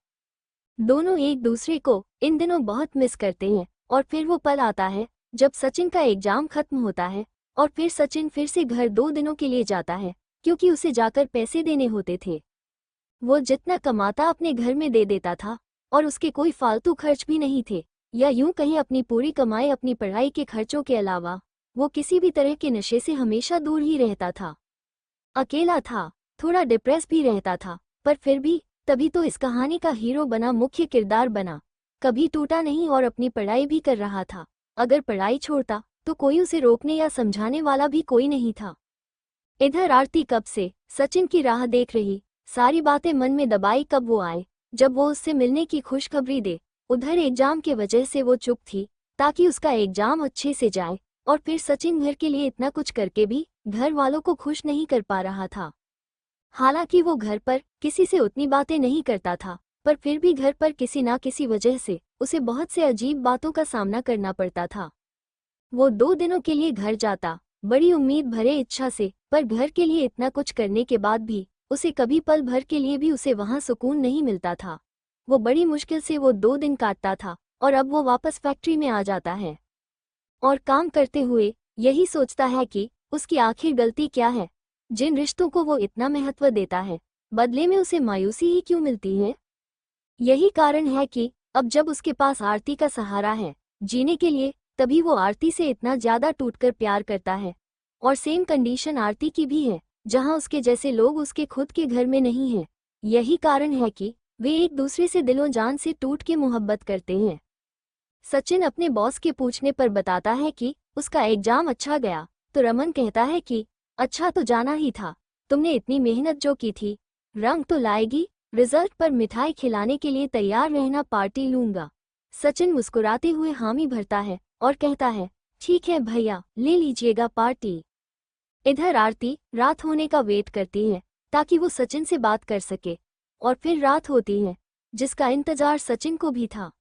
दोनों एक दूसरे को इन दिनों बहुत मिस करते हैं, और फिर वो पल आता है जब सचिन का एग्जाम खत्म होता है और फिर सचिन फिर से घर 2 दिनों के लिए जाता है, क्योंकि उसे जाकर पैसे देने होते थे। वो जितना कमाता अपने घर में दे देता था और उसके कोई फालतू खर्च भी नहीं थे। या यूं कहीं अपनी पूरी कमाई अपनी पढ़ाई के खर्चों के अलावा वो किसी भी तरह के नशे से हमेशा दूर ही रहता था। अकेला था, थोड़ा डिप्रेस भी रहता था, पर फिर भी तभी तो इस कहानी का हीरो बना, मुख्य किरदार बना। कभी टूटा नहीं और अपनी पढ़ाई भी कर रहा था। अगर पढ़ाई छोड़ता तो कोई उसे रोकने या समझाने वाला भी कोई नहीं था। इधर आरती कब से सचिन की राह देख रही, सारी बातें मन में दबाई कब वो आए, जब वो उससे मिलने की खुशखबरी दे। उधर एग्जाम के वजह से वो चुप थी ताकि उसका एग्जाम अच्छे से जाए, और फिर सचिन घर के लिए इतना कुछ करके भी घर वालों को खुश नहीं कर पा रहा था। हालांकि वो घर पर किसी से उतनी बातें नहीं करता था, पर फिर भी घर पर किसी ना किसी वजह से उसे बहुत से अजीब बातों का सामना करना पड़ता था। वो 2 दिनों के लिए घर जाता, बड़ी उम्मीद भरे इच्छा से, पर घर के लिए इतना कुछ करने के बाद भी उसे कभी पल भर के लिए भी उसे वहां सुकून नहीं मिलता था। वो बड़ी मुश्किल से वो 2 दिन काटता था और अब वो वापस फैक्ट्री में आ जाता है और काम करते हुए यही सोचता है कि उसकी आखिर गलती क्या है। जिन रिश्तों को वो इतना महत्व देता है, बदले में उसे मायूसी ही क्यों मिलती है। यही कारण है कि अब जब उसके पास आरती का सहारा है जीने के लिए, तभी वो आरती से इतना ज्यादा टूटकर प्यार करता है। और सेम कंडीशन आरती की भी है, जहां उसके जैसे लोग उसके खुद के घर में नहीं हैं। यही कारण है कि वे एक दूसरे से दिलों जान से टूट के मोहब्बत करते हैं। सचिन अपने बॉस के पूछने पर बताता है कि उसका एग्जाम अच्छा गया, तो रमन कहता है कि अच्छा तो जाना ही था, तुमने इतनी मेहनत जो की थी, रंग तो लाएगी। रिजल्ट पर मिठाई खिलाने के लिए तैयार रहना, पार्टी लूंगा। सचिन मुस्कुराते हुए हामी भरता है और कहता है ठीक है भैया, ले लीजिएगा पार्टी। इधर आरती रात होने का वेट करती है ताकि वो सचिन से बात कर सके, और फिर रात होती है जिसका इंतजार सचिन को भी था।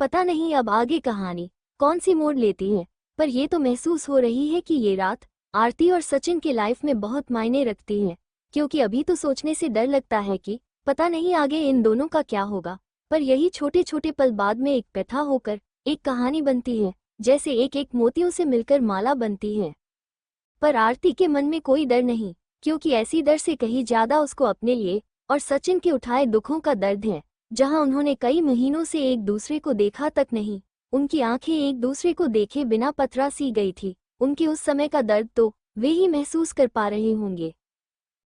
पता नहीं अब आगे कहानी कौन सी मोड़ लेती है, पर ये तो महसूस हो रही है कि ये रात आरती और सचिन के लाइफ में बहुत मायने रखती है, क्योंकि अभी तो सोचने से डर लगता है कि पता नहीं आगे इन दोनों का क्या होगा, पर यही छोटे छोटे पल बाद में एक कथा होकर एक कहानी बनती है, जैसे एक एक मोतियों से मिलकर माला बनती है। पर आरती के मन में कोई डर नहीं, क्योंकि ऐसी डर से कहीं ज्यादा उसको अपने लिए और सचिन के उठाए दुखों का दर्द है। जहां उन्होंने कई महीनों से एक दूसरे को देखा तक नहीं, उनकी आंखें एक दूसरे को देखे बिना पथरा सी गई थी। उनके उस समय का दर्द तो वे ही महसूस कर पा रहे होंगे।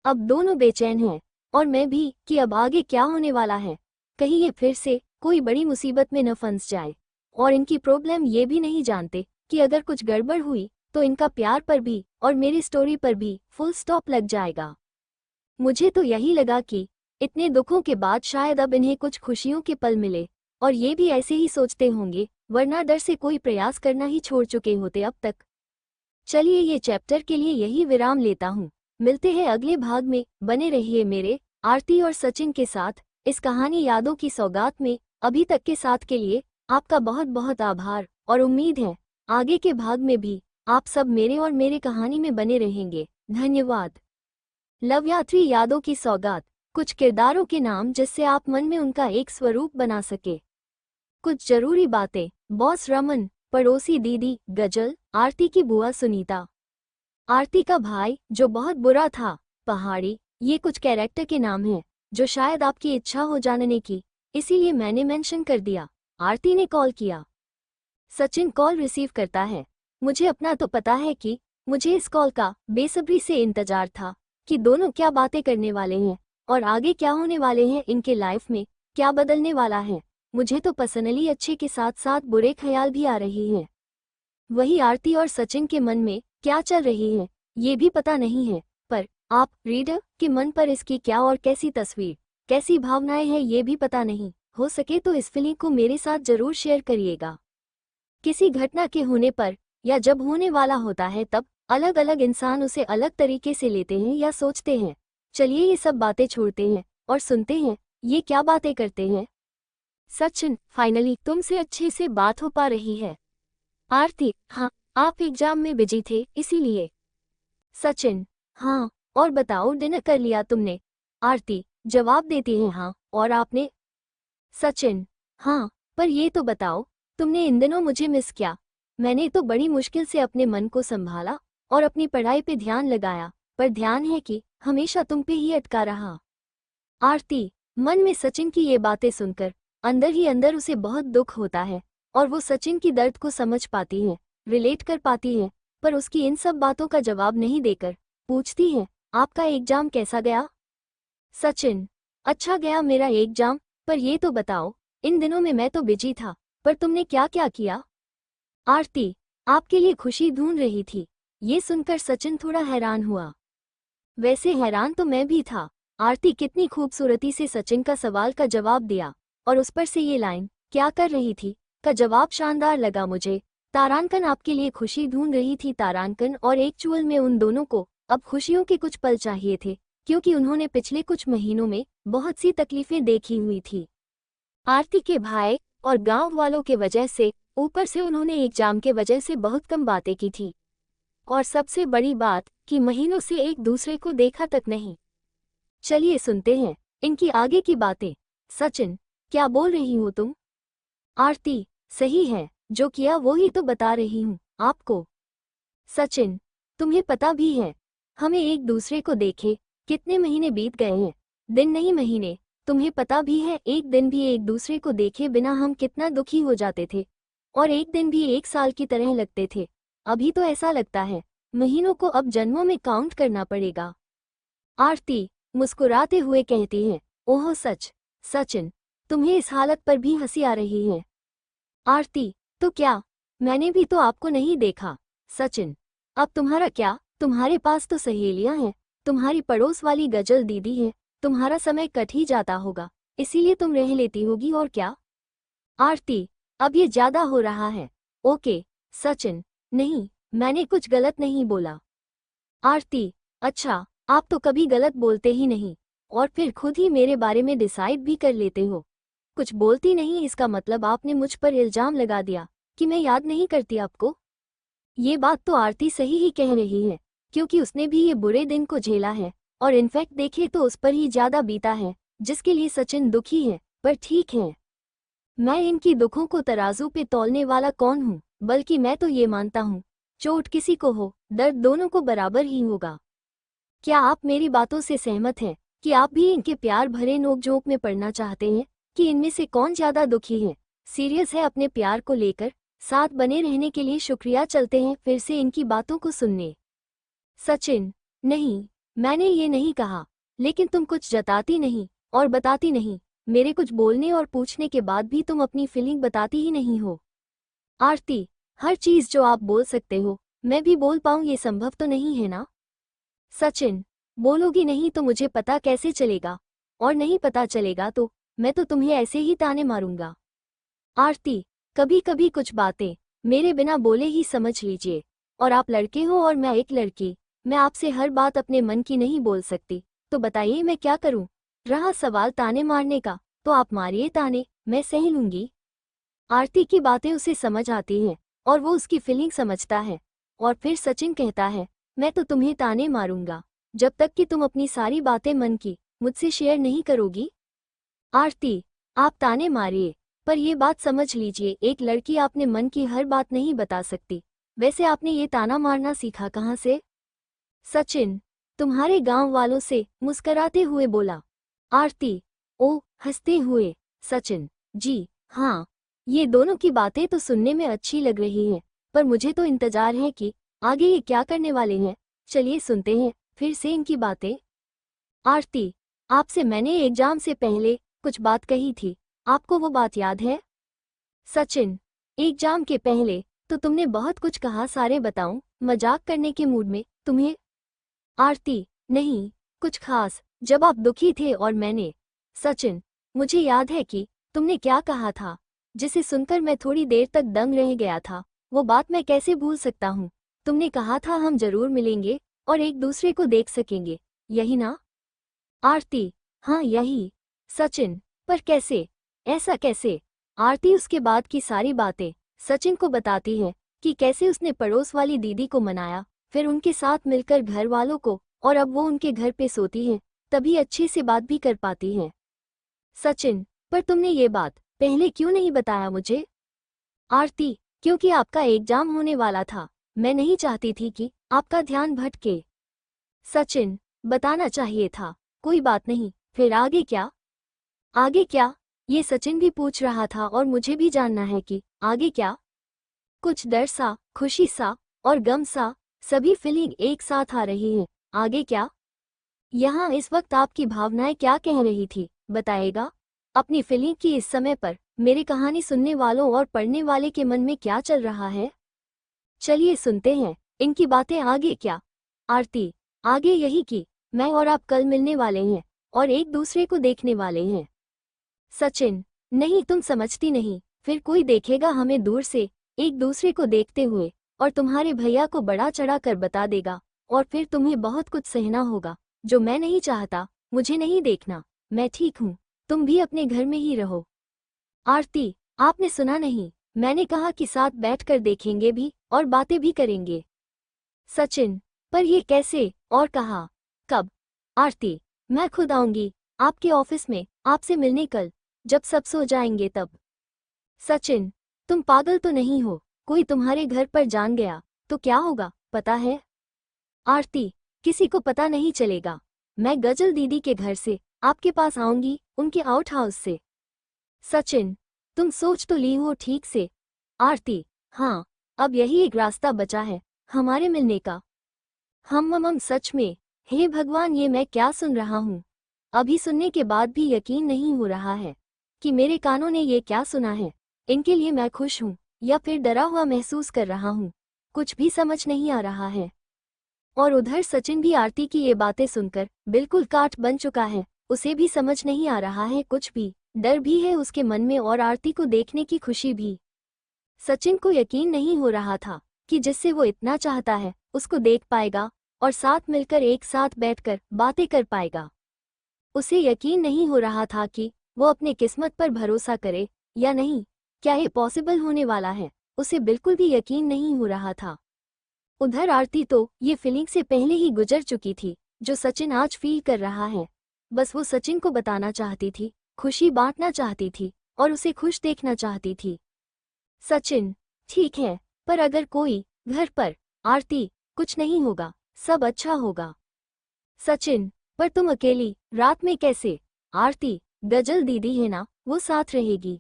अब दोनों बेचैन हैं, और मैं भी, कि अब आगे क्या होने वाला है। कहीं ये फिर से कोई बड़ी मुसीबत में न फंस जाए। और इनकी प्रॉब्लम ये भी नहीं जानते कि अगर कुछ गड़बड़ हुई तो इनका प्यार पर भी और मेरी स्टोरी पर भी फुल स्टॉप लग जाएगा। मुझे तो यही लगा कि इतने दुखों के बाद शायद अब इन्हें कुछ खुशियों के पल मिले, और ये भी ऐसे ही सोचते होंगे, वरना डर से कोई प्रयास करना ही छोड़ चुके होते अब तक। चलिए ये चैप्टर के लिए यही विराम लेता हूँ। मिलते हैं अगले भाग में। बने रहिए मेरे आरती और सचिन के साथ इस कहानी यादों की सौगात में। अभी तक के साथ के लिए आपका बहुत बहुत आभार, और उम्मीद है आगे के भाग में भी आप सब मेरे और मेरे कहानी में बने रहेंगे। धन्यवाद। लव यात्री यादों की सौगात, कुछ किरदारों के नाम जिससे आप मन में उनका एक स्वरूप बना सके। कुछ जरूरी बातें, बॉस रमन, पड़ोसी दीदी गजल, आरती की बुआ सुनीता, आरती का भाई जो बहुत बुरा था पहाड़ी। ये कुछ कैरेक्टर के नाम हैं जो शायद आपकी इच्छा हो जानने की, इसीलिए मैंने मेंशन कर दिया। आरती ने कॉल किया, सचिन कॉल रिसीव करता है। मुझे अपना तो पता है कि मुझे इस कॉल का बेसब्री से इंतजार था कि दोनों क्या बातें करने वाले हैं और आगे क्या होने वाले हैं, इनके लाइफ में क्या बदलने वाला है। मुझे तो पर्सनली अच्छे के साथ साथ बुरे ख्याल भी आ रही हैं। वही आरती और सचिन के मन में क्या चल रही है ये भी पता नहीं है, पर आप रीडर के मन पर इसकी क्या और कैसी तस्वीर, कैसी भावनाएं हैं ये भी पता नहीं। हो सके तो इस फीलिंग को मेरे साथ जरूर शेयर करिएगा। किसी घटना के होने पर या जब होने वाला होता है तब अलग अलग इंसान उसे अलग तरीके से लेते हैं या सोचते हैं। चलिए ये सब बातें छोड़ते हैं और सुनते हैं ये क्या बातें करते हैं। सचिन, फाइनली तुमसे अच्छे से बात हो पा रही है। आरती, हाँ, आप एग्जाम में बिजी थे इसीलिए। सचिन, हाँ, और बताओ डिनर कर लिया तुमने। आरती जवाब देती है हाँ, और आपने। सचिन, हाँ, पर ये तो बताओ तुमने इन दिनों मुझे मिस किया। मैंने तो बड़ी मुश्किल से अपने मन को संभाला और अपनी पढ़ाई पे ध्यान लगाया, पर ध्यान है कि हमेशा तुम पे ही अटका रहा। आरती, मन में सचिन की ये बातें सुनकर अंदर ही अंदर उसे बहुत दुख होता है। और वो सचिन की दर्द को समझ पाती है, रिलेट कर पाती है, पर उसकी इन सब बातों का जवाब नहीं देकर पूछती है, आपका एग्जाम कैसा गया? सचिन, अच्छा गया मेरा एग्जाम, पर ये तो बताओ, इन दिनों में मैं तो बिजी था, पर तुमने क्या क्या किया? आरती, आपके लिए खुशी ढूंढ रही थी। ये सुनकर सचिन थोड़ा हैरान हुआ। वैसे हैरान तो मैं भी था। आरती कितनी खूबसूरती से सचिन का सवाल का जवाब दिया, और उस पर से ये लाइन, क्या कर रही थी, का जवाब शानदार लगा मुझे। तारांकन आपके लिए खुशी ढूंढ रही थी। तारांकन और एक्चुअल में उन दोनों को अब खुशियों के कुछ पल चाहिए थे, क्योंकि उन्होंने पिछले कुछ महीनों में बहुत सी तकलीफें देखी हुई थी। आरती के भाई और गांव वालों के वजह से, ऊपर से उन्होंने एग्जाम के वजह से बहुत कम बातें की थी, और सबसे बड़ी बात कि महीनों से एक दूसरे को देखा तक नहीं। चलिए सुनते हैं इनकी आगे की बातें। सचिन, क्या बोल रही हो तुम? आरती, सही है, जो किया वो ही तो बता रही हूँ आपको। सचिन, तुम्हें पता भी है, हमें एक दूसरे को देखे कितने महीने बीत गए हैं, दिन नहीं महीने। तुम्हें पता भी है, एक दिन भी एक दूसरे को देखे बिना हम कितना दुखी हो जाते थे, और एक दिन भी एक साल की तरह लगते थे। अभी तो ऐसा लगता है महीनों को अब जन्मों में काउंट करना पड़ेगा। आरती मुस्कुराते हुए कहती है, ओह सच। सचिन, तुम्हें इस हालत पर भी हंसी आ रही है? आरती, तो क्या, मैंने भी तो आपको नहीं देखा। सचिन, अब तुम्हारा क्या, तुम्हारे पास तो सहेलियां हैं, तुम्हारी पड़ोस वाली गजल दीदी है, तुम्हारा समय कट ही जाता होगा, इसीलिए तुम रह लेती होगी और क्या। आरती, अब ये ज्यादा हो रहा है। ओके। सचिन, नहीं, मैंने कुछ गलत नहीं बोला। आरती, अच्छा, आप तो कभी गलत बोलते ही नहीं, और फिर खुद ही मेरे बारे में डिसाइड भी कर लेते हो। कुछ बोलती नहीं इसका मतलब आपने मुझ पर इल्जाम लगा दिया कि मैं याद नहीं करती आपको। ये बात तो आरती सही ही कह रही है, क्योंकि उसने भी ये बुरे दिन को झेला है, और इनफैक्ट देखे तो उस पर ही ज्यादा बीता है, जिसके लिए सचिन दुखी है। पर ठीक है, मैं इनकी दुखों को तराजू पे तौलने वाला कौन हूँ, बल्कि मैं तो ये मानता हूँ, चोट किसी को हो, दर्द दोनों को बराबर ही होगा। क्या आप मेरी बातों से सहमत हैं कि आप भी इनके प्यार भरे नोकझोंक में पड़ना चाहते हैं कि इनमें से कौन ज्यादा दुखी है, सीरियस है अपने प्यार को लेकर? साथ बने रहने के लिए शुक्रिया। चलते हैं फिर से इनकी बातों को सुनने। सचिन, नहीं, मैंने ये नहीं कहा, लेकिन तुम कुछ जताती नहीं और बताती नहीं। मेरे कुछ बोलने और पूछने के बाद भी तुम अपनी फीलिंग बताती ही नहीं हो। आरती, हर चीज जो आप बोल सकते हो मैं भी बोल पाऊं, ये संभव तो नहीं है ना? सचिन, बोलोगी नहीं तो मुझे पता कैसे चलेगा, और नहीं पता चलेगा तो मैं तो तुम्हें ऐसे ही ताने मारूंगा। आरती, कभी कभी कुछ बातें मेरे बिना बोले ही समझ लीजिए, और आप लड़के हो और मैं एक लड़की, मैं आपसे हर बात अपने मन की नहीं बोल सकती, तो बताइए मैं क्या करूं? रहा सवाल ताने मारने का, तो आप मारिए ताने, मैं सह लूंगी। आरती की बातें उसे समझ आती हैं, और वो उसकी फीलिंग समझता है। और फिर सचिन कहता है, मैं तो तुम्हें ताने मारूंगा जब तक कि तुम अपनी सारी बातें मन की मुझसे शेयर नहीं करोगी। आरती, आप ताने मारिए, पर ये बात समझ लीजिए, एक लड़की आपने मन की हर बात नहीं बता सकती। वैसे आपने ये ताना मारना सीखा कहाँ से? सचिन, तुम्हारे गांव वालों से, मुस्कराते हुए बोला। आरती, ओ, हंसते हुए। सचिन, जी हाँ, ये दोनों की बातें तो सुनने में अच्छी लग रही हैं, पर मुझे तो इंतजार है कि आगे ये क्या करने वाले हैं। चलिए सुनते हैं फिर से इनकी बातें। आरती, आपसे मैंने एग्जाम से पहले कुछ बात कही थी, आपको वो बात याद है? सचिन, एग्जाम के पहले तो तुमने बहुत कुछ कहा, सारे बताऊं मजाक करने के मूड में तुम्हें? आरती, नहीं, कुछ खास, जब आप दुखी थे और मैंने। सचिन, मुझे याद है कि तुमने क्या कहा था, जिसे सुनकर मैं थोड़ी देर तक दंग रह गया था। वो बात मैं कैसे भूल सकता हूँ? तुमने कहा था हम जरूर मिलेंगे और एक दूसरे को देख सकेंगे, यही ना? आरती, हाँ यही। सचिन, पर कैसे, ऐसा कैसे? आरती उसके बाद की सारी बातें सचिन को बताती है कि कैसे उसने पड़ोस वाली दीदी को मनाया, फिर उनके साथ मिलकर घर वालों को, और अब वो उनके घर पे सोती है, तभी अच्छे से बात भी कर पाती है। सचिन, पर तुमने ये बात पहले क्यों नहीं बताया मुझे? आरती, क्योंकि आपका एग्जाम होने वाला था, मैं नहीं चाहती थी कि आपका ध्यान भटके। सचिन, बताना चाहिए था, कोई बात नहीं, फिर आगे क्या? आगे क्या, ये सचिन भी पूछ रहा था, और मुझे भी जानना है कि आगे क्या? कुछ डर सा, खुशी सा और गम सा, सभी फीलिंग एक साथ आ रही हैं। आगे क्या? यहाँ इस वक्त आपकी भावनाएं क्या कह रही थी, बताएगा? अपनी फीलिंग की इस समय पर मेरी कहानी सुनने वालों और पढ़ने वाले के मन में क्या चल रहा है? चलिए सुनते हैं इनकी बातें। आगे क्या? आरती, आगे यही कि मैं और आप कल मिलने वाले हैं और एक दूसरे को देखने वाले हैं। सचिन, नहीं तुम समझती नहीं, फिर कोई देखेगा हमें दूर से एक दूसरे को देखते हुए और तुम्हारे भैया को बड़ा चढ़ा कर बता देगा और फिर तुम्हें बहुत कुछ सहना होगा जो मैं नहीं चाहता। मुझे नहीं देखना, मैं ठीक हूँ, तुम भी अपने घर में ही रहो। आरती, आपने सुना नहीं, मैंने कहा कि साथ बैठकर देखेंगे भी और बातें भी करेंगे। सचिन, पर ये कैसे और कहाँ? कब? आरती, मैं खुद आऊंगी आपके ऑफिस में आपसे मिलने कल, जब सब सो जाएंगे तब। सचिन, तुम पागल तो नहीं हो? कोई तुम्हारे घर पर जान गया तो क्या होगा पता है? आरती, किसी को पता नहीं चलेगा। मैं गजल दीदी के घर से आपके पास आऊंगी, उनके आउट हाउस से। सचिन, तुम सोच तो ली हो ठीक से? आरती, हाँ, अब यही एक रास्ता बचा है हमारे मिलने का। हम सच में, हे भगवान, ये मैं क्या सुन रहा हूँ? अभी सुनने के बाद भी यकीन नहीं हो रहा है कि मेरे कानों ने ये क्या सुना है। इनके लिए मैं खुश हूँ या फिर डरा हुआ महसूस कर रहा हूँ, कुछ भी समझ नहीं आ रहा है। और उधर सचिन भी आरती की ये बातें सुनकर बिल्कुल काठ बन चुका है। उसे भी समझ नहीं आ रहा है कुछ भी, डर भी है उसके मन में और आरती को देखने की खुशी भी। सचिन को यकीन नहीं हो रहा था कि जिससे वो इतना चाहता है उसको देख पाएगा और साथ मिलकर एक साथ बैठकर बातें कर पाएगा। उसे यकीन नहीं हो रहा था कि वो अपने किस्मत पर भरोसा करे या नहीं। क्या ये पॉसिबल होने वाला है? उसे बिल्कुल भी यकीन नहीं हो रहा था। उधर आरती तो ये फीलिंग से पहले ही गुजर चुकी थी जो सचिन आज फील कर रहा है। बस वो सचिन को बताना चाहती थी, खुशी बांटना चाहती थी और उसे खुश देखना चाहती थी। सचिन, ठीक है, पर अगर कोई घर पर? आरती, कुछ नहीं होगा, सब अच्छा होगा। सचिन, पर तुम अकेली रात में कैसे? आरती, गजल दीदी है ना, वो साथ रहेगी।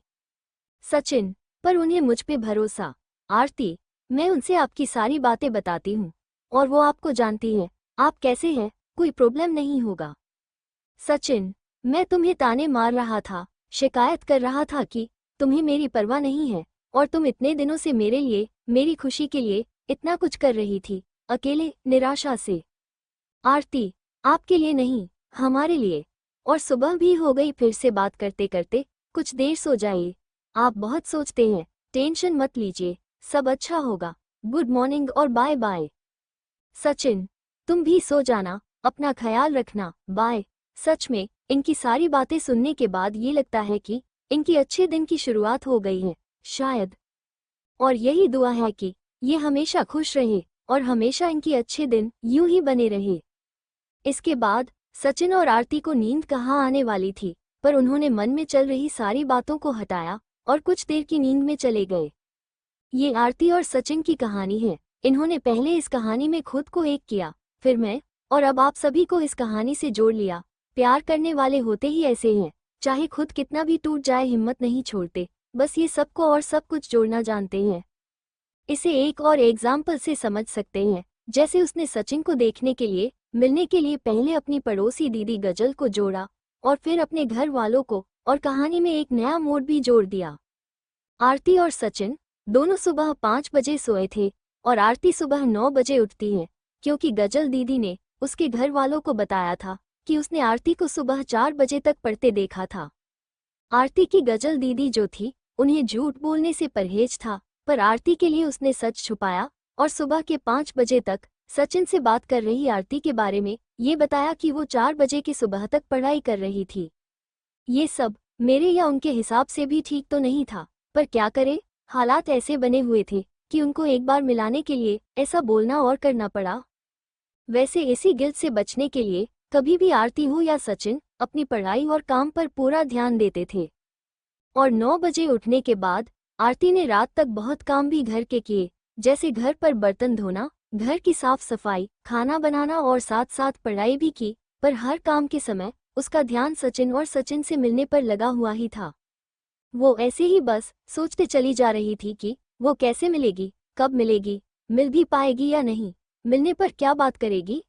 सचिन, पर उन्हें मुझ पे भरोसा। आरती, मैं उनसे आपकी सारी बातें बताती हूँ और वो आपको जानती है, आप कैसे हैं, कोई प्रॉब्लम नहीं होगा। सचिन, मैं तुम्हें ताने मार रहा था, शिकायत कर रहा था कि तुम्हें मेरी परवाह नहीं है और तुम इतने दिनों से मेरे लिए, मेरी खुशी के लिए इतना कुछ कर रही थी, अकेले, निराशा से। आरती, आपके लिए नहीं, हमारे लिए। और सुबह भी हो गई, फिर से बात करते करते कुछ देर सो जाइए। आप बहुत सोचते हैं, टेंशन मत लीजिए, सब अच्छा होगा। गुड मॉर्निंग और बाय बाय। सचिन, तुम भी सो जाना, अपना ख्याल रखना, बाय। सच में इनकी सारी बातें सुनने के बाद ये लगता है कि इनकी अच्छे दिन की शुरुआत हो गई है, शायद। और यही दुआ है कि ये हमेशा खुश रहे और हमेशा इनकी अच्छे दिन यूं ही बने रहे। इसके बाद सचिन और आरती को नींद कहाँ आने वाली थी, पर उन्होंने मन में चल रही सारी बातों को हटाया और कुछ देर की नींद में चले गए। ये आरती और सचिन की कहानी है। इन्होंने पहले इस कहानी में खुद को एक किया, फिर मैं, और अब आप सभी को इस कहानी से जोड़ लिया। प्यार करने वाले होते ही ऐसे हैं, चाहे खुद कितना भी टूट जाए हिम्मत नहीं छोड़ते, बस ये सबको और सब कुछ जोड़ना जानते हैं। इसे एक और एग्जाम्पल से समझ सकते हैं, जैसे उसने सचिन को देखने के लिए, मिलने के लिए पहले अपनी पड़ोसी दीदी गजल को जोड़ा और फिर अपने घर वालों को, और कहानी में एक नया मोड़ भी जोड़ दिया। आरती और सचिन दोनों सुबह 5 बजे सोए थे और आरती सुबह 9 बजे उठती है, क्योंकि गजल दीदी ने उसके घर वालों को बताया था कि उसने आरती को सुबह 4 बजे तक पढ़ते देखा था। आरती की गजल दीदी जो थी, उन्हें झूठ बोलने से परहेज था, पर आरती के लिए उसने सच छुपाया और सुबह के 5 बजे तक सचिन से बात कर रही आरती के बारे में ये बताया कि वो 4 बजे की सुबह तक पढ़ाई कर रही थी। ये सब मेरे या उनके हिसाब से भी ठीक तो नहीं था, पर क्या करे, हालात ऐसे बने हुए थे कि उनको एक बार मिलाने के लिए ऐसा बोलना और करना पड़ा। वैसे इसी गिल्ट से बचने के लिए कभी भी आरती हो या सचिन अपनी पढ़ाई और काम पर पूरा ध्यान देते थे। और 9 बजे उठने के बाद आरती ने रात तक बहुत काम भी घर के किए, जैसे घर पर बर्तन धोना, घर की साफ सफाई, खाना बनाना और साथ साथ पढ़ाई भी की, पर हर काम के समय उसका ध्यान सचिन और सचिन से मिलने पर लगा हुआ ही था। वो ऐसे ही बस सोचते चली जा रही थी कि वो कैसे मिलेगी, कब मिलेगी, मिल भी पाएगी या नहीं, मिलने पर क्या बात करेगी,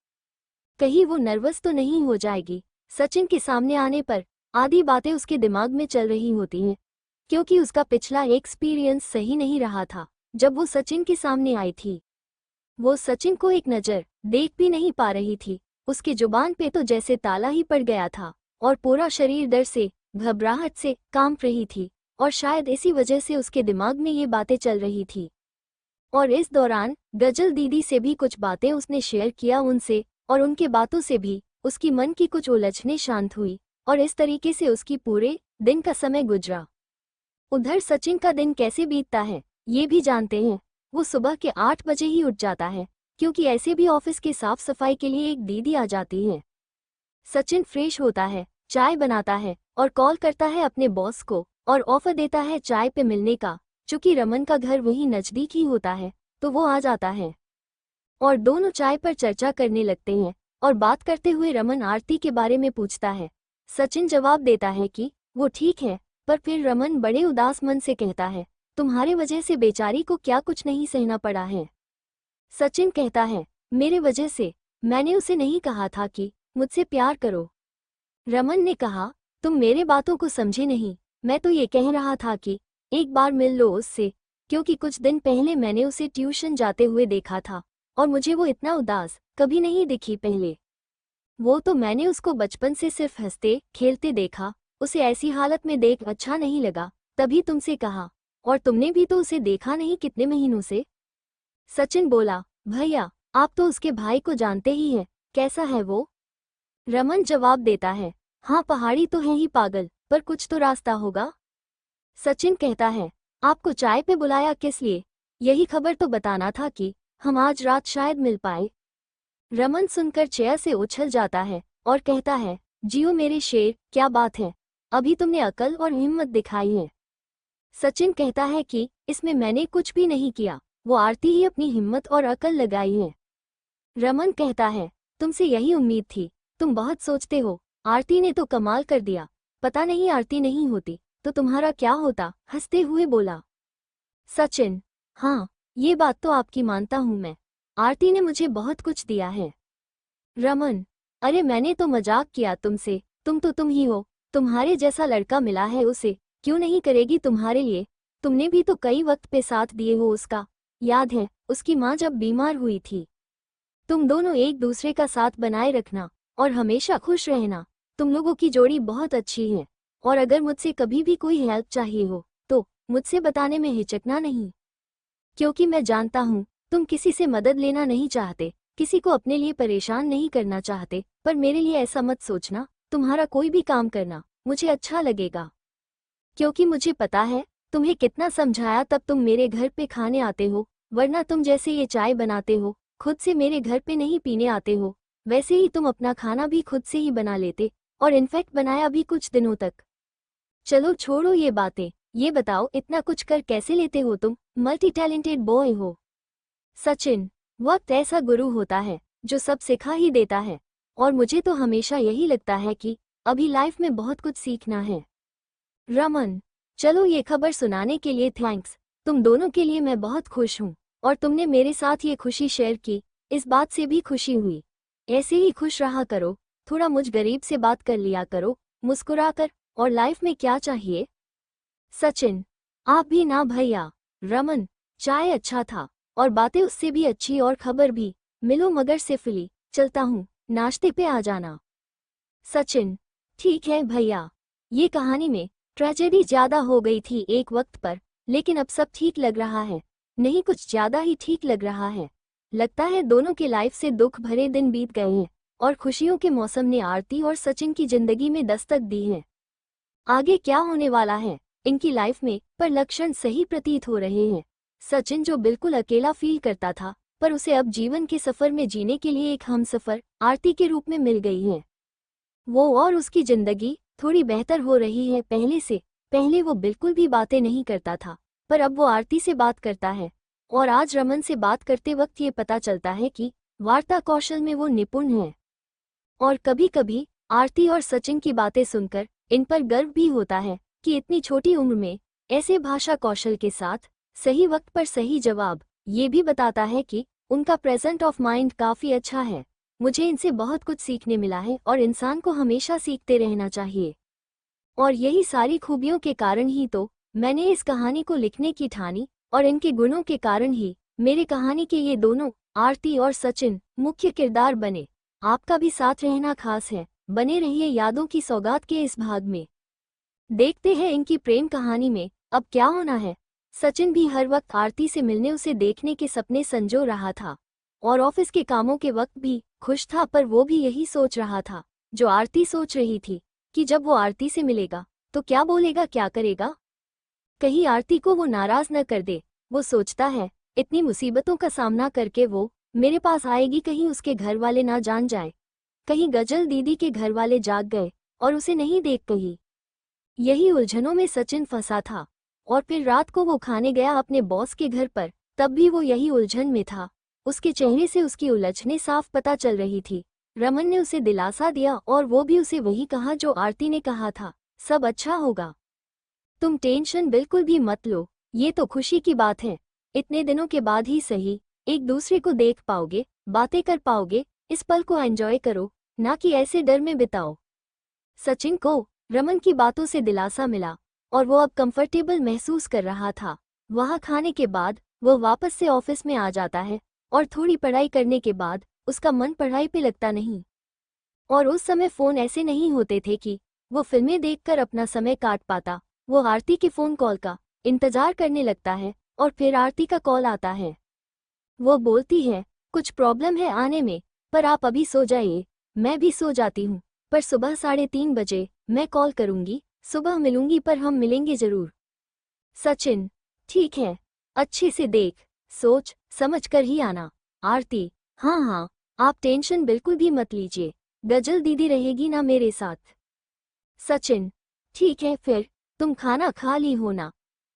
कहीं वो नर्वस तो नहीं हो जाएगी। सचिन के सामने आने पर आधी बातें उसके दिमाग में चल रही होती हैं, क्योंकि उसका पिछला एक्सपीरियंस सही नहीं रहा था। जब वो सचिन के सामने आई थी, वो सचिन को एक नज़र देख भी नहीं पा रही थी। उसकी जुबान पे तो जैसे ताला ही पड़ गया था और पूरा शरीर डर से, घबराहट से कांप रही थी, और शायद इसी वजह से उसके दिमाग में ये बातें चल रही थी। और इस दौरान गजल दीदी से भी कुछ बातें उसने शेयर किया उनसे, और उनके बातों से भी उसकी मन की कुछ उलझनें शांत हुई, और इस तरीके से उसकी पूरे दिन का समय गुजरा। उधर सचिन का दिन कैसे बीतता है ये भी जानते हैं। वो सुबह के 8 बजे ही उठ जाता है, क्योंकि ऐसे भी ऑफिस की साफ सफाई के लिए एक दीदी आ जाती है। सचिन फ्रेश होता है, चाय बनाता है और कॉल करता है अपने बॉस को और ऑफर देता है चाय पे मिलने का। चूंकि रमन का घर वहीं नजदीक ही होता है, तो वो आ जाता है और दोनों चाय पर चर्चा करने लगते हैं। और बात करते हुए रमन आरती के बारे में पूछता है। सचिन जवाब देता है कि वो ठीक है, पर फिर रमन बड़े उदास मन से कहता है, तुम्हारे वजह से बेचारी को क्या कुछ नहीं सहना पड़ा है। सचिन कहता है, मेरे वजह से? मैंने उसे नहीं कहा था कि मुझसे प्यार करो। रमन ने कहा, तुम मेरे बातों को समझे नहीं। मैं तो ये कह रहा था कि एक बार मिल लो उससे, क्योंकि कुछ दिन पहले मैंने उसे ट्यूशन जाते हुए देखा था और मुझे वो इतना उदास कभी नहीं दिखी पहले। वो तो मैंने उसको बचपन से सिर्फ हंसते खेलते देखा, उसे ऐसी हालत में देख अच्छा नहीं लगा, तभी तुमसे कहा। और तुमने भी तो उसे देखा नहीं कितने महीनों से। सचिन बोला, भैया आप तो उसके भाई को जानते ही हैं, कैसा है वो? रमन जवाब देता है, हाँ पहाड़ी तो है ही पागल, पर कुछ तो रास्ता होगा। सचिन कहता है, आपको चाय पे बुलाया किस लिए? यही खबर तो बताना था कि हम आज रात शायद मिल पाए। रमन सुनकर चेयर से उछल जाता है और कहता है, जियो मेरे शेर, क्या बात है, अभी तुमने अकल और हिम्मत दिखाई है। सचिन कहता है कि इसमें मैंने कुछ भी नहीं किया, वो आरती ही अपनी हिम्मत और अकल लगाई है। रमन कहता है, तुमसे यही उम्मीद थी, तुम बहुत सोचते हो, आरती ने तो कमाल कर दिया, पता नहीं आरती नहीं होती तो तुम्हारा क्या होता, हंसते हुए बोला। सचिन, हाँ ये बात तो आपकी मानता हूँ मैं, आरती ने मुझे बहुत कुछ दिया है। रमन, अरे मैंने तो मजाक किया तुमसे, तुम तो तुम ही हो, तुम्हारे जैसा लड़का मिला है उसे, क्यों नहीं करेगी तुम्हारे लिए, तुमने भी तो कई वक्त पे साथ दिए हो उसका, याद है उसकी माँ जब बीमार हुई थी। तुम दोनों एक दूसरे का साथ बनाए रखना और हमेशा खुश रहना, तुम लोगों की जोड़ी बहुत अच्छी है। और अगर मुझसे कभी भी कोई हेल्प चाहिए हो तो मुझसे बताने में हिचकना नहीं, क्योंकि मैं जानता हूँ तुम किसी से मदद लेना नहीं चाहते, किसी को अपने लिए परेशान नहीं करना चाहते, पर मेरे लिए ऐसा मत सोचना, तुम्हारा कोई भी काम करना मुझे अच्छा लगेगा, क्योंकि मुझे पता है तुम्हें कितना समझाया तब तुम मेरे घर पे खाने आते हो, वरना तुम जैसे ये चाय बनाते हो खुद से मेरे घर पे नहीं पीने आते हो, वैसे ही तुम अपना खाना भी खुद से ही बना लेते, और इनफैक्ट बनाया भी कुछ दिनों तक। चलो छोड़ो ये बातें, ये बताओ इतना कुछ कर कैसे लेते हो तुम, मल्टी टैलेंटेड बॉय हो। सचिन, वक्त ऐसा गुरु होता है जो सब सिखा ही देता है, और मुझे तो हमेशा यही लगता है कि अभी लाइफ में बहुत कुछ सीखना है। रमन, चलो ये खबर सुनाने के लिए थैंक्स, तुम दोनों के लिए मैं बहुत खुश हूँ, और तुमने मेरे साथ ये खुशी शेयर की, इस बात से भी खुशी हुई। ऐसे ही खुश रहा करो, थोड़ा मुझ गरीब से बात कर लिया करो, मुस्कुराकर, और लाइफ में क्या चाहिए। सचिन, आप भी ना भैया। रमन, चाय अच्छा था और बातें उससे भी अच्छी, और खबर भी, मिलो मगर सिफिली, चलता हूँ, नाश्ते पे आ जाना। सचिन, ठीक है भैया। ये कहानी में ट्रेजेडी ज्यादा हो गई थी एक वक्त पर, लेकिन अब सब ठीक लग रहा है, नहीं कुछ ज्यादा ही ठीक लग रहा है। लगता है दोनों के लाइफ से दुख भरे दिन बीत गए हैं और खुशियों के मौसम ने आरती और सचिन की जिंदगी में दस्तक दी है। आगे क्या होने वाला है इनकी लाइफ में, पर लक्षण सही प्रतीत हो रहे हैं। सचिन जो बिल्कुल अकेला फील करता था, पर उसे अब जीवन के सफर में जीने के लिए एक हमसफर आरती के रूप में मिल गई है। वो और उसकी जिंदगी थोड़ी बेहतर हो रही है पहले से। पहले वो बिल्कुल भी बातें नहीं करता था, पर अब वो आरती से बात करता है, और आज रमन से बात करते वक्त ये पता चलता है कि वार्ता कौशल में वो निपुण है। और कभी कभी आरती और सचिन की बातें सुनकर इन पर गर्व भी होता है, कि इतनी छोटी उम्र में ऐसे भाषा कौशल के साथ सही वक्त पर सही जवाब, ये भी बताता है कि उनका प्रेजेंट ऑफ माइंड काफ़ी अच्छा है। मुझे इनसे बहुत कुछ सीखने मिला है और इंसान को हमेशा सीखते रहना चाहिए। और यही सारी खूबियों के कारण ही तो मैंने इस कहानी को लिखने की ठानी, और इनके गुणों के कारण ही मेरी कहानी के ये दोनों, आरती और सचिन, मुख्य किरदार बने। आपका भी साथ रहना खास है। बने रहिए यादों की सौगात के इस भाग में। देखते हैं इनकी प्रेम कहानी में अब क्या होना है। सचिन भी हर वक्त आरती से मिलने, उसे देखने के सपने संजो रहा था और ऑफिस के कामों के वक्त भी खुश था, पर वो भी यही सोच रहा था जो आरती सोच रही थी कि जब वो आरती से मिलेगा तो क्या बोलेगा, क्या करेगा, कहीं आरती को वो नाराज न कर दे। वो सोचता है इतनी मुसीबतों का सामना करके वो मेरे पास आएगी, कहीं उसके घर वाले ना जान जाए, कहीं गजल दीदी के घर वाले जाग गए और उसे नहीं देख कहीं। यही उलझनों में सचिन फंसा था। और फिर रात को वो खाने गया अपने बॉस के घर पर, तब भी वो यही उलझन में था। उसके चेहरे से उसकी उलझनें साफ पता चल रही थी। रमन ने उसे दिलासा दिया और वो भी उसे वही कहा जो आरती ने कहा था, सब अच्छा होगा, तुम टेंशन बिल्कुल भी मत लो, ये तो खुशी की बात है। इतने दिनों के बाद ही सही एक दूसरे को देख पाओगे, बातें कर पाओगे, इस पल को एंजॉय करो, ना कि ऐसे डर में बिताओ। सचिन को रमन की बातों से दिलासा मिला और वो अब कंफर्टेबल महसूस कर रहा था। वहाँ खाने के बाद वो वापस से ऑफिस में आ जाता है और थोड़ी पढ़ाई करने के बाद उसका मन पढ़ाई पे लगता नहीं। और उस समय फ़ोन ऐसे नहीं होते थे कि वो फिल्में देखकर अपना समय काट पाता। वो आरती के फ़ोन कॉल का इंतज़ार करने लगता है और फिर आरती का कॉल आता है। वो बोलती है कुछ प्रॉब्लम है आने में, पर आप अभी सो जाइए। मैं भी सो जाती हूँ, पर सुबह 3:30 बजे मैं कॉल करूँगी, सुबह मिलूंगी, पर हम मिलेंगे ज़रूर। सचिन, ठीक है, अच्छे से देख, सोच समझ कर ही आना। आरती, हाँ हाँ, आप टेंशन बिल्कुल भी मत लीजिए, गजल दीदी रहेगी ना मेरे साथ। सचिन, ठीक है, फिर तुम खाना खा ली हो ना।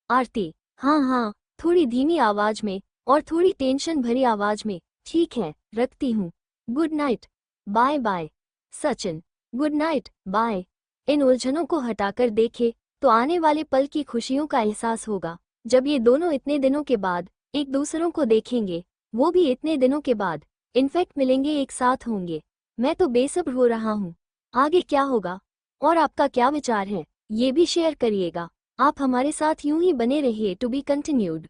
आरती, हाँ हाँ, थोड़ी धीमी आवाज में और थोड़ी टेंशन भरी आवाज में, ठीक है, रखती हूँ, good night, bye bye. Sachin, good night, bye. इन उलझनों को हटाकर देखे तो आने वाले पल की खुशियों का एहसास होगा, जब ये दोनों इतने दिनों के बाद एक दूसरों को देखेंगे, वो भी इतने दिनों के बाद, इनफैक्ट मिलेंगे, एक साथ होंगे। मैं तो बेसब्र हो रहा हूँ, आगे क्या होगा और आपका क्या विचार है, ये भी शेयर करिएगा। आप हमारे साथ यूं ही बने रहिए। To be continued.